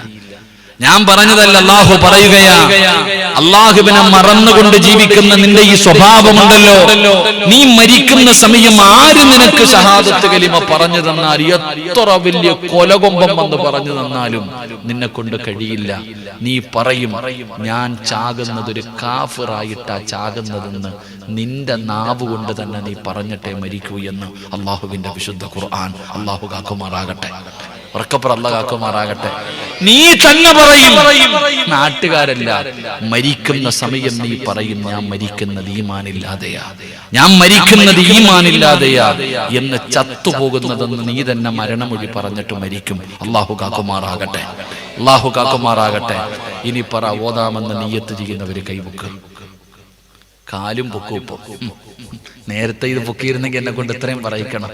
ഞാൻ പറഞ്ഞതല്ല, അള്ളാഹു പറയുകയാ. അള്ളാഹുവിനെ മറന്നുകൊണ്ട് ജീവിക്കുന്ന നിന്റെ ഈ സ്വഭാവമുണ്ടല്ലോ, നീ മരിക്കുന്ന സമയം ആര് നിനക്ക് ഷഹാദത്ത് കലിമ പറഞ്ഞു തന്നാൽ, എത്ര വലിയ കൊലകൊമ്പം വന്ന് പറഞ്ഞു തന്നാലും നിന്നെ കൊണ്ട് കഴിയില്ല. നീ പറയും, ഞാൻ ചാകുന്നതൊരു കാഫിറായിട്ടാ ചാകുന്നതെന്ന് നിന്റെ നാവ് കൊണ്ട് തന്നെ നീ പറഞ്ഞിട്ടേ മരിക്കൂ എന്ന് അള്ളാഹുവിന്റെ വിശുദ്ധ ഖുർആൻ. അള്ളാഹു കാക്കുമാറാകട്ടെ, ഉറക്കപ്പുറം അല്ലാഹു കാക്കുമാറാകട്ടെ. നീ തന്നെ പറയും, നാട്ടുകാരല്ല, മരിക്കുന്ന സമയം നീ പറയും, ഞാൻ മരിക്കുന്നത് ഈമാനില്ലാതെയാ, ഞാൻ മരിക്കുന്നത് ഈമാനില്ലാതെയാ എന്ന്, ചത്തുപോകുന്നതെന്ന് നീ തന്നെ മരണമൊഴി പറഞ്ഞിട്ട് മരിക്കും. അള്ളാഹു കാക്കുമാറാകട്ടെ, അള്ളാഹു കാക്കുമാറാകട്ടെ. ഇനി പറ, ഓതാമെന്ന് നിയ്യത്ത് ചെയ്യുന്നവര് കൈപൊക്ക്, കാലും പൊക്കും. നേരത്തെ ഇത് പൊക്കിയിരുന്നെങ്കിൽ എന്നെ കൊണ്ട് ഇത്രയും പറയിക്കണം.